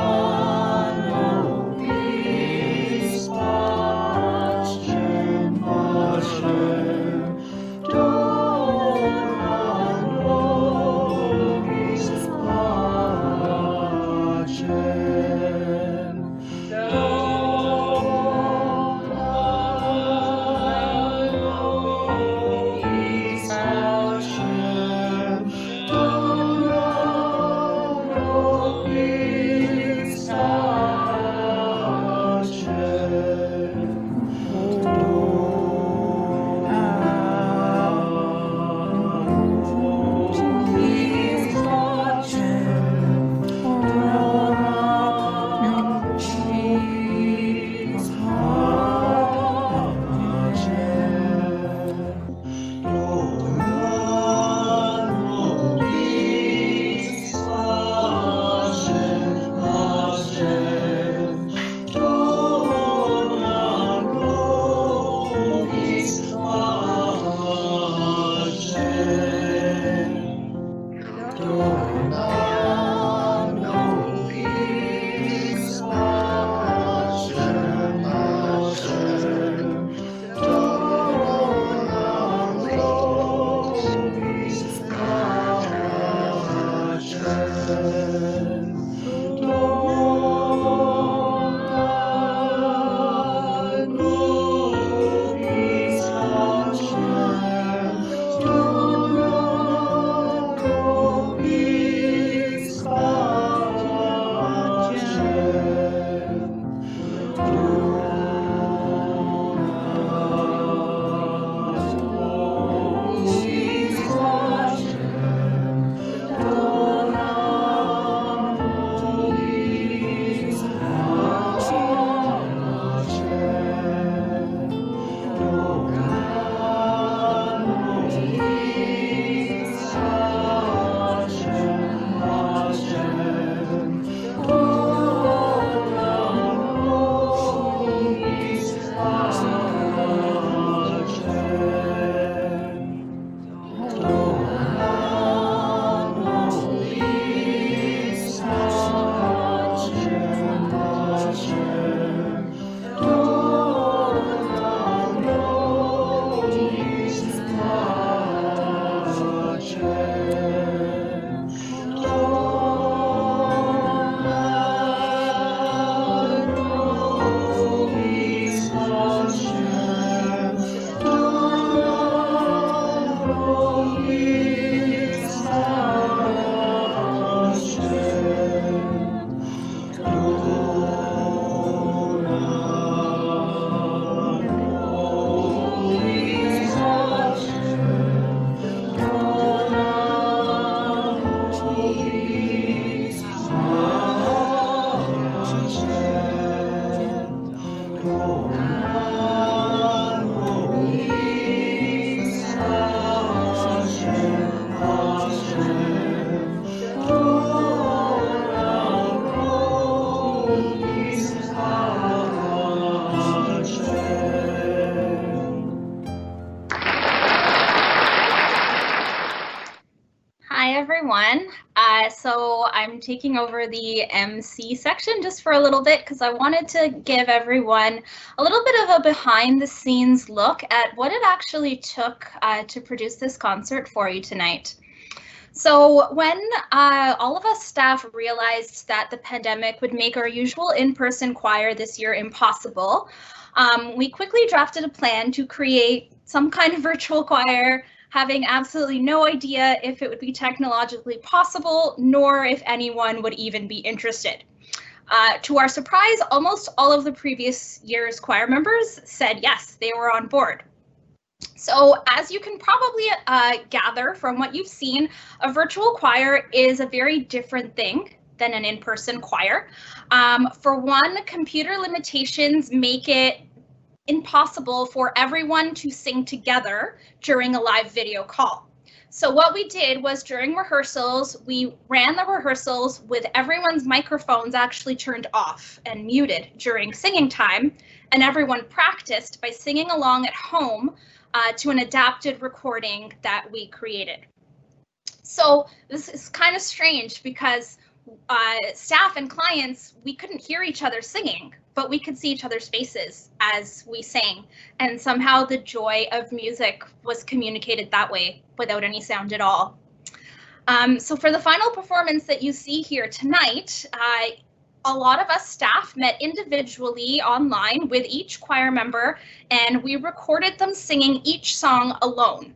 everyone. So I'm taking over the MC section just for a little bit because I wanted to give everyone a little bit of a behind the scenes look at what it actually took to produce this concert for you tonight. So when all of us staff realized that the pandemic would make our usual in-person choir this year impossible, we quickly drafted a plan to create some kind of virtual choir, having absolutely no idea if it would be technologically possible, nor if anyone would even be interested. To our surprise, almost all of the previous year's choir members said yes, they were on board. So as you can probably gather from what you've seen, a virtual choir is a very different thing than an in-person choir. For one, computer limitations make it impossible for everyone to sing together during a live video call. So what we did was during rehearsals, we ran the rehearsals with everyone's microphones actually turned off and muted during singing time, and everyone practiced by singing along at home to an adapted recording that we created. So this is kind of strange because staff and clients, we couldn't hear each other singing, but we could see each other's faces as we sang, and somehow the joy of music was communicated that way without any sound at all. So for the final performance that you see here tonight, a lot of us staff met individually online with each choir member, and we recorded them singing each song alone.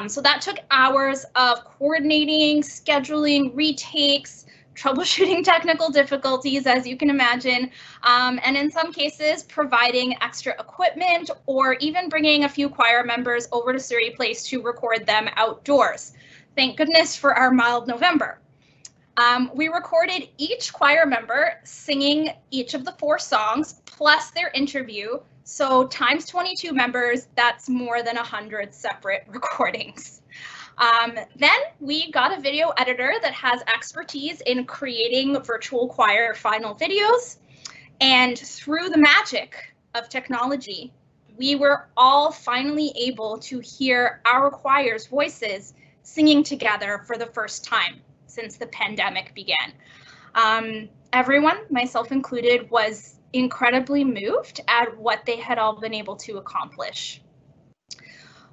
So that took hours of coordinating, scheduling, retakes, troubleshooting technical difficulties, as you can imagine, and in some cases providing extra equipment or even bringing a few choir members over to Surrey Place to record them outdoors. Thank goodness for our mild November. We recorded each choir member singing each of the 4 songs plus their interview. So times 22 members, that's more than 100 separate recordings. Then we got a video editor that has expertise in creating virtual choir final videos. And through the magic of technology, we were all finally able to hear our choir's voices singing together for the first time since the pandemic began. Everyone, myself included, was incredibly moved at what they had all been able to accomplish.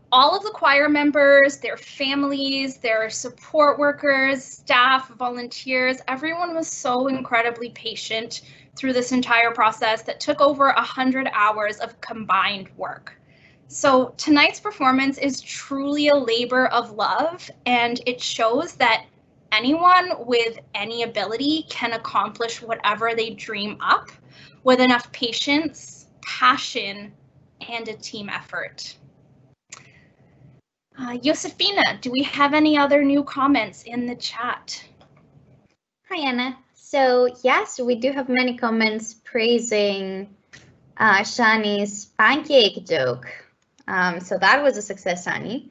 All of the choir members, their families, their support workers, staff, volunteers, everyone was so incredibly patient through this entire process that took over 100 hours of combined work. So tonight's performance is truly a labor of love, and it shows that anyone with any ability can accomplish whatever they dream up with enough patience, passion, and a team effort. Josefina, do we have any other new comments in the chat?
Hi, Anna. So yes, we do have many comments praising Shani's pancake joke. So that was a success, Shani.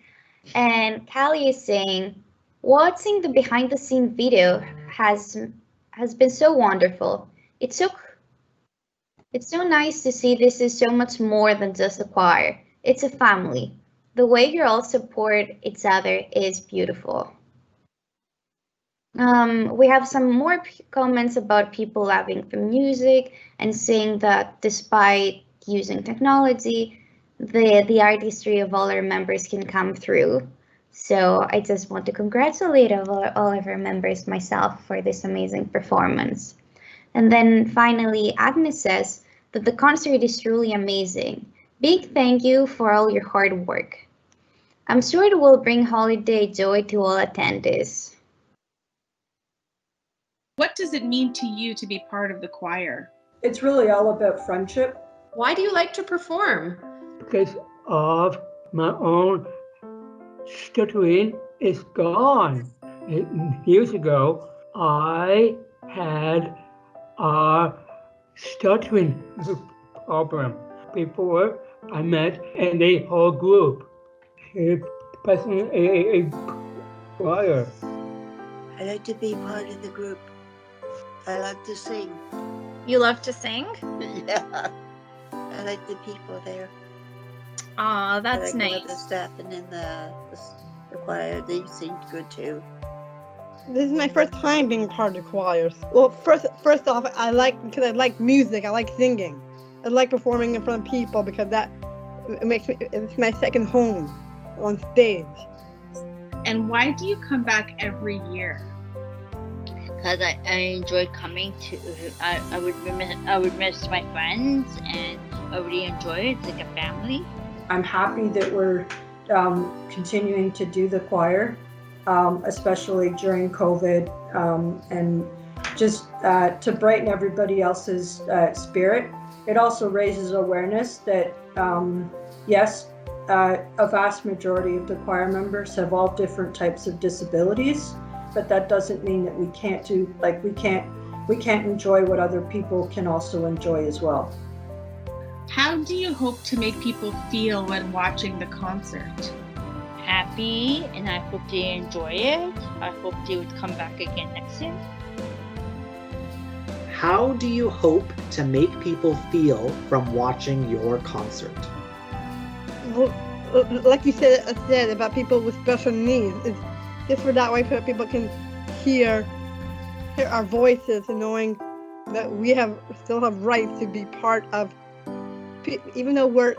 And Callie is saying, watching the behind the scene video has been so wonderful. It's so nice to see this is so much more than just a choir. It's a family. The way you all support each other is beautiful. We have some more comments about people loving the music and saying that despite using technology, the artistry of all our members can come through. So I just want to congratulate all of our members myself for this amazing performance. And then finally, Agnes says that the concert is truly amazing. Big thank you for all your hard work. I'm sure it will bring holiday joy to all attendees.
What does it mean to you to be part of the choir?
It's really all about friendship.
Why do you like to perform?
Because of my own stuttering is gone. Years ago, I had a stuttering problem before I met a whole group. Passing a choir.
I like to be part of the group. I like to sing.
You love to sing?
Yeah. I like the people there.
Aw, that's
I like
nice.
The staff and in the choir, they sing good too.
This is my first time being part of the choir. Well, first off, I like music. I like singing. I like performing in front of people because it's my second home on stage.
And why do you come back every year?
Because I enjoy coming to. I would miss my friends, and I really enjoy it. It's like a family.
I'm happy that we're continuing to do the choir, especially during COVID, and just to brighten everybody else's spirit. It also raises awareness that, yes, a vast majority of the choir members have all different types of disabilities, but that doesn't mean that we can't enjoy what other people can also enjoy as well.
How do you hope to make people feel when watching the concert?
Happy, and I hope they enjoy it. I hope they would come back again next year.
How do you hope to make people feel from watching your concert?
Well, like you said about people with special needs, it's just for that way people can hear our voices and knowing that we still have rights to be part of. Even though we're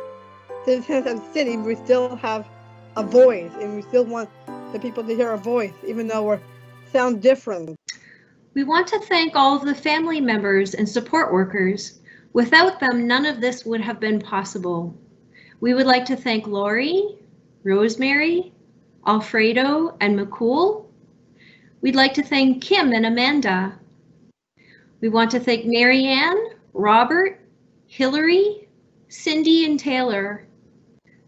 citizens of the city, we still have a voice, and we still want the people to hear our voice, even though we sound different.
We want to thank all of the family members and support workers. Without them, none of this would have been possible. We would like to thank Lori, Rosemary, Alfredo, and McCool. We'd like to thank Kim and Amanda. We want to thank Marianne, Robert, Hillary, Cindy, and Taylor.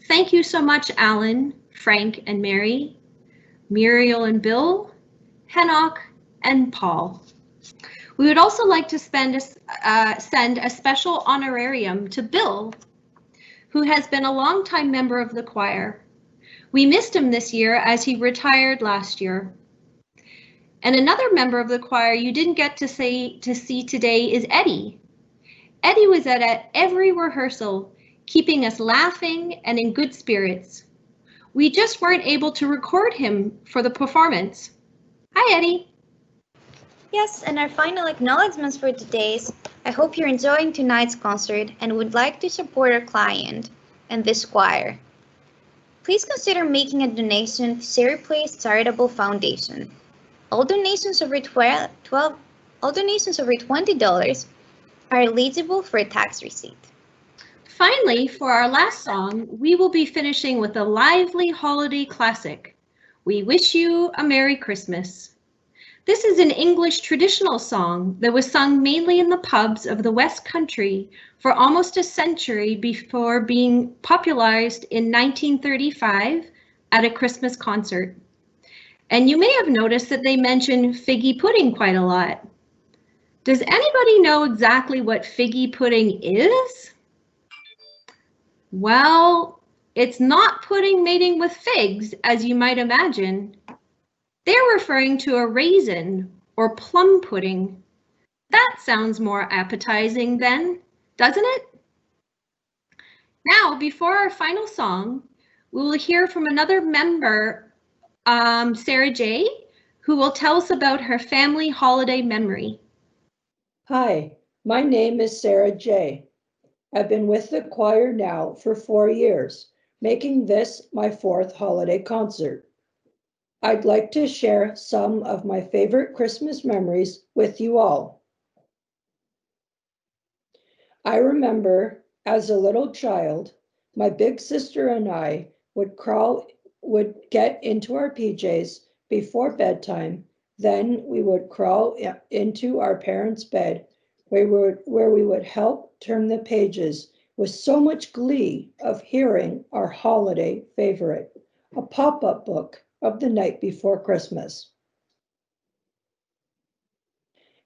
Thank you so much, Alan, Frank, and Mary, Muriel and Bill, Henoch, and Paul. We would also like to send a special honorarium to Bill, who has been a longtime member of the choir. We missed him this year as he retired last year. And another member of the choir you didn't get to see today is Eddie. Eddie was at every rehearsal, keeping us laughing and in good spirits. We just weren't able to record him for the performance. Hi, Eddie.
Yes, and our final acknowledgements for today is, I hope you're enjoying tonight's concert and would like to support our client and this choir. Please consider making a donation to Surrey Place Charitable Foundation. All donations over $20 are eligible for a tax receipt.
Finally, for our last song, we will be finishing with a lively holiday classic, We Wish You a Merry Christmas. This is an English traditional song that was sung mainly in the pubs of the West Country for almost a century before being popularized in 1935 at a Christmas concert. And you may have noticed that they mention figgy pudding quite a lot. Does anybody know exactly what figgy pudding is? Well, it's not pudding mating with figs, as you might imagine. They're referring to a raisin or plum pudding. That sounds more appetizing then, doesn't it? Now, before our final song, we will hear from another member, Sarah J., who will tell us about her family holiday memory.
Hi, my name is Sarah J. I've been with the choir now for 4 years, making this my 4th holiday concert. I'd like to share some of my favorite Christmas memories with you all. I remember as a little child, my big sister and I would get into our PJs before bedtime. Then we would crawl into our parents' bed where we would help turn the pages with so much glee of hearing our holiday favorite, a pop-up book of the night before Christmas.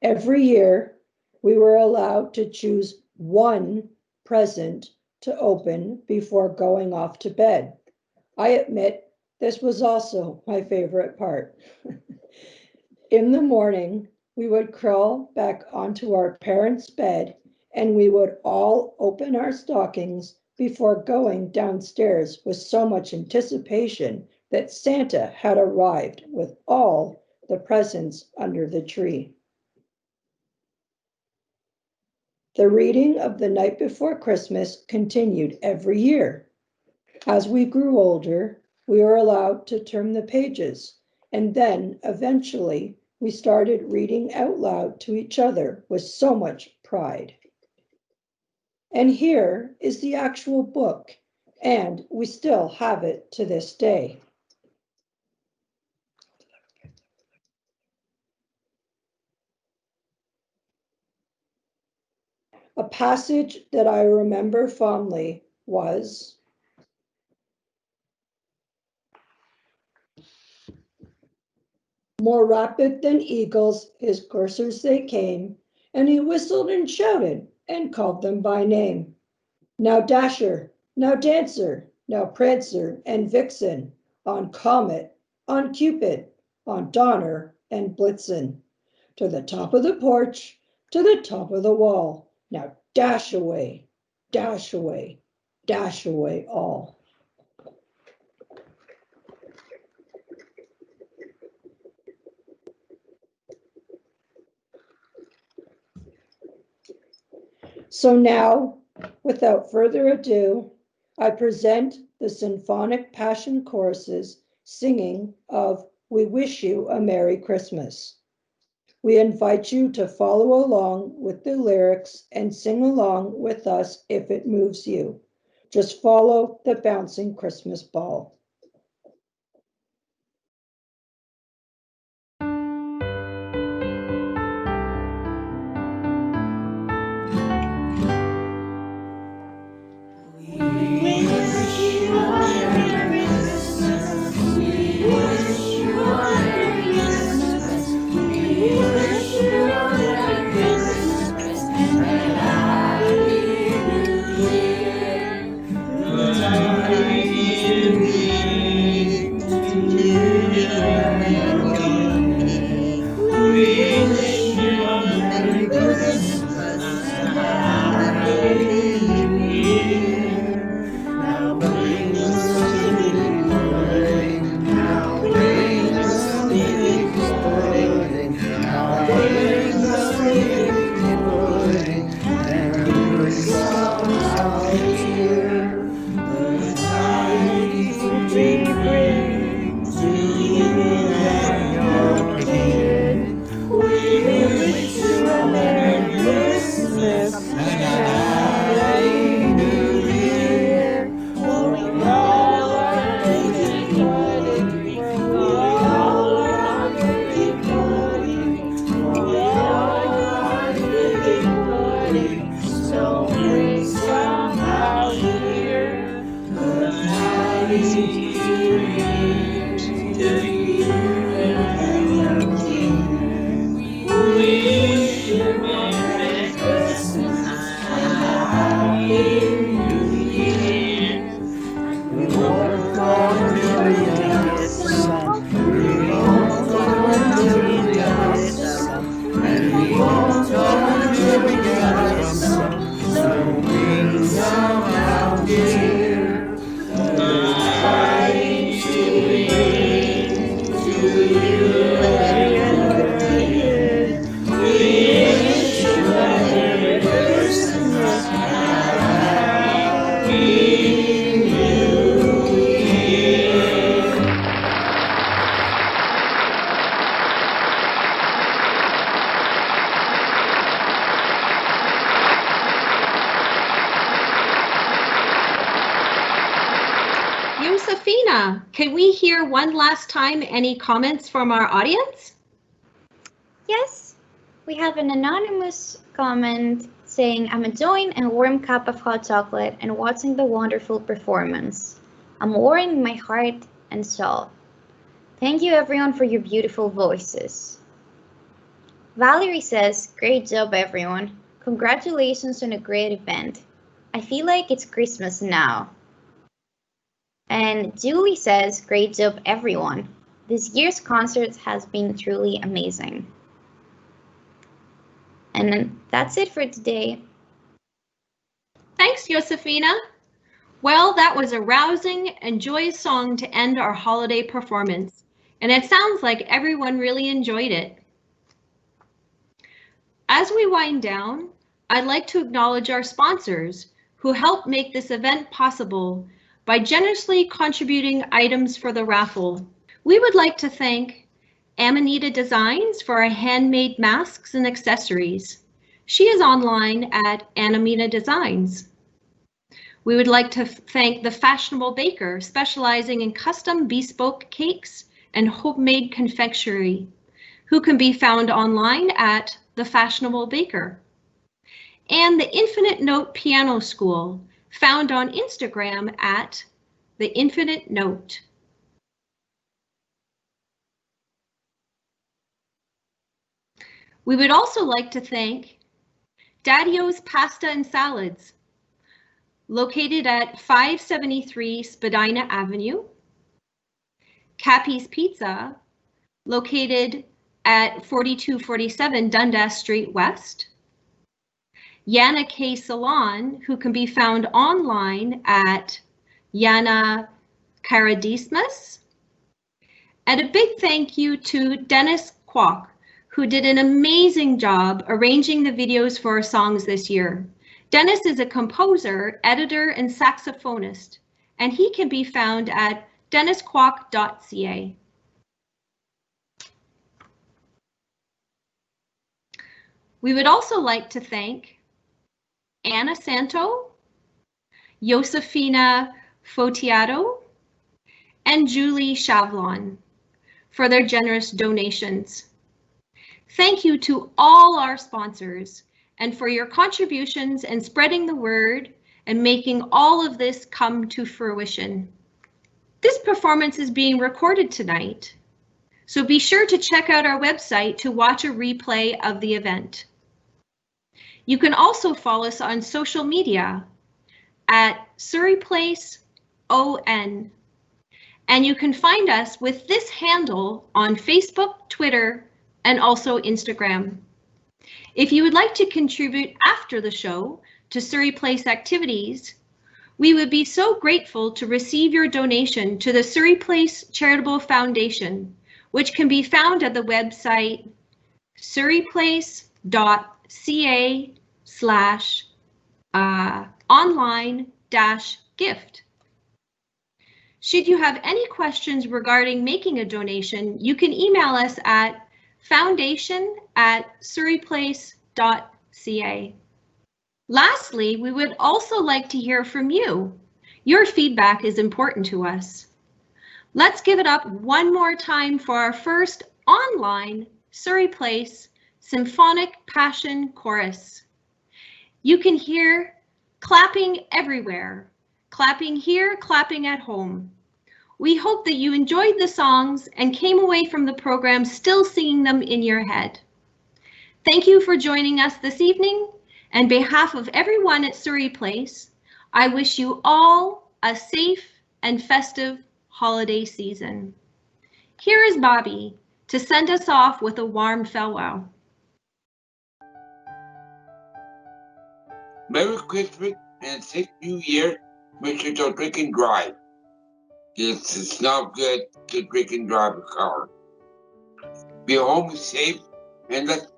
Every year, we were allowed to choose one present to open before going off to bed. I admit this was also my favorite part. In the morning, we would crawl back onto our parents' bed and we would all open our stockings before going downstairs with so much anticipation that Santa had arrived with all the presents under the tree. The reading of The Night Before Christmas continued every year. As we grew older, we were allowed to turn the pages, and then eventually we started reading out loud to each other with so much pride. And here is the actual book, and we still have it to this day. A passage that I remember fondly was, "More rapid than eagles, his coursers they came, and he whistled and shouted and called them by name. Now Dasher, now Dancer, now Prancer and Vixen, on Comet, on Cupid, on Donner and Blitzen, to the top of the porch, to the top of the wall. Now dash away, dash away, dash away all." So now, without further ado, I present the Symphonic Passion Choruses singing of "We Wish You a Merry Christmas." We invite you to follow along with the lyrics and sing along with us if it moves you. Just follow the bouncing Christmas ball.
Josefina, can we hear one last time any comments from our audience?
Yes, we have an anonymous comment saying, "I'm enjoying a warm cup of hot chocolate and watching the wonderful performance. I'm warming my heart and soul. Thank you everyone for your beautiful voices." Valerie says, "Great job everyone. Congratulations on a great event. I feel like it's Christmas now." And Julie says, "Great job everyone. This year's concert has been truly amazing." And that's it for today.
Thanks, Josefina. Well, that was a rousing and joyous song to end our holiday performance. and it sounds like everyone really enjoyed it. As we wind down, I'd like to acknowledge our sponsors who helped make this event possible by generously contributing items for the raffle. We would like to thank Amanita Designs for our handmade masks and accessories. She is online at Amanita Designs. We would like to thank The Fashionable Baker, specializing in custom bespoke cakes and homemade confectionery, who can be found online at The Fashionable Baker. And the Infinite Note Piano School, found on Instagram at The Infinite Note. We would also like to thank Daddy-O's Pasta and Salads, located at 573 Spadina Avenue, Cappy's Pizza, located at 4247 Dundas Street West, Yana K Salon, who can be found online at Yana Karadismas, and a big thank you to Dennis Kwok, who did an amazing job arranging the videos for our songs this year. Dennis is a composer, editor, and saxophonist, and he can be found at denniskwok.ca. We would also like to thank Anna Santo, Josefina Fotiato, and Julie Shavlon for their generous donations. Thank you to all our sponsors and for your contributions and spreading the word and making all of this come to fruition. This performance is being recorded tonight, so be sure to check out our website to watch a replay of the event. You can also follow us on social media at Surrey Place ON, and you can find us with this handle on Facebook, Twitter, and also Instagram. If you would like to contribute after the show to Surrey Place activities, we would be so grateful to receive your donation to the Surrey Place Charitable Foundation, which can be found at the website surreyplace.ca/online-gift. Should you have any questions regarding making a donation, you can email us at foundation@surreyplace.ca. Lastly, we would also like to hear from you. Your feedback is important to us. Let's give it up one more time for our first online Surrey Place Symphonic Passion Chorus. You can hear clapping everywhere, clapping here, clapping at home. We hope that you enjoyed the songs and came away from the program still singing them in your head. Thank you for joining us this evening. On behalf of everyone at Surrey Place, I wish you all a safe and festive holiday season. Here is Bobby to send us off with a warm farewell.
Merry Christmas and Safe New Year, Mr. Don't Drink and Drive. It's not good to drink and drive a car. Be home safe and let's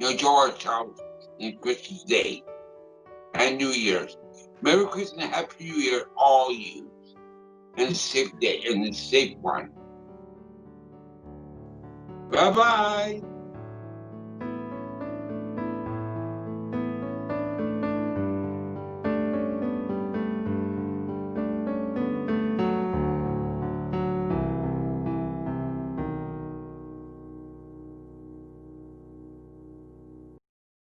enjoy ourselves on Christmas Day and New Year's. Merry Christmas and Happy New Year, all you, and a safe day and a safe one. Bye-bye.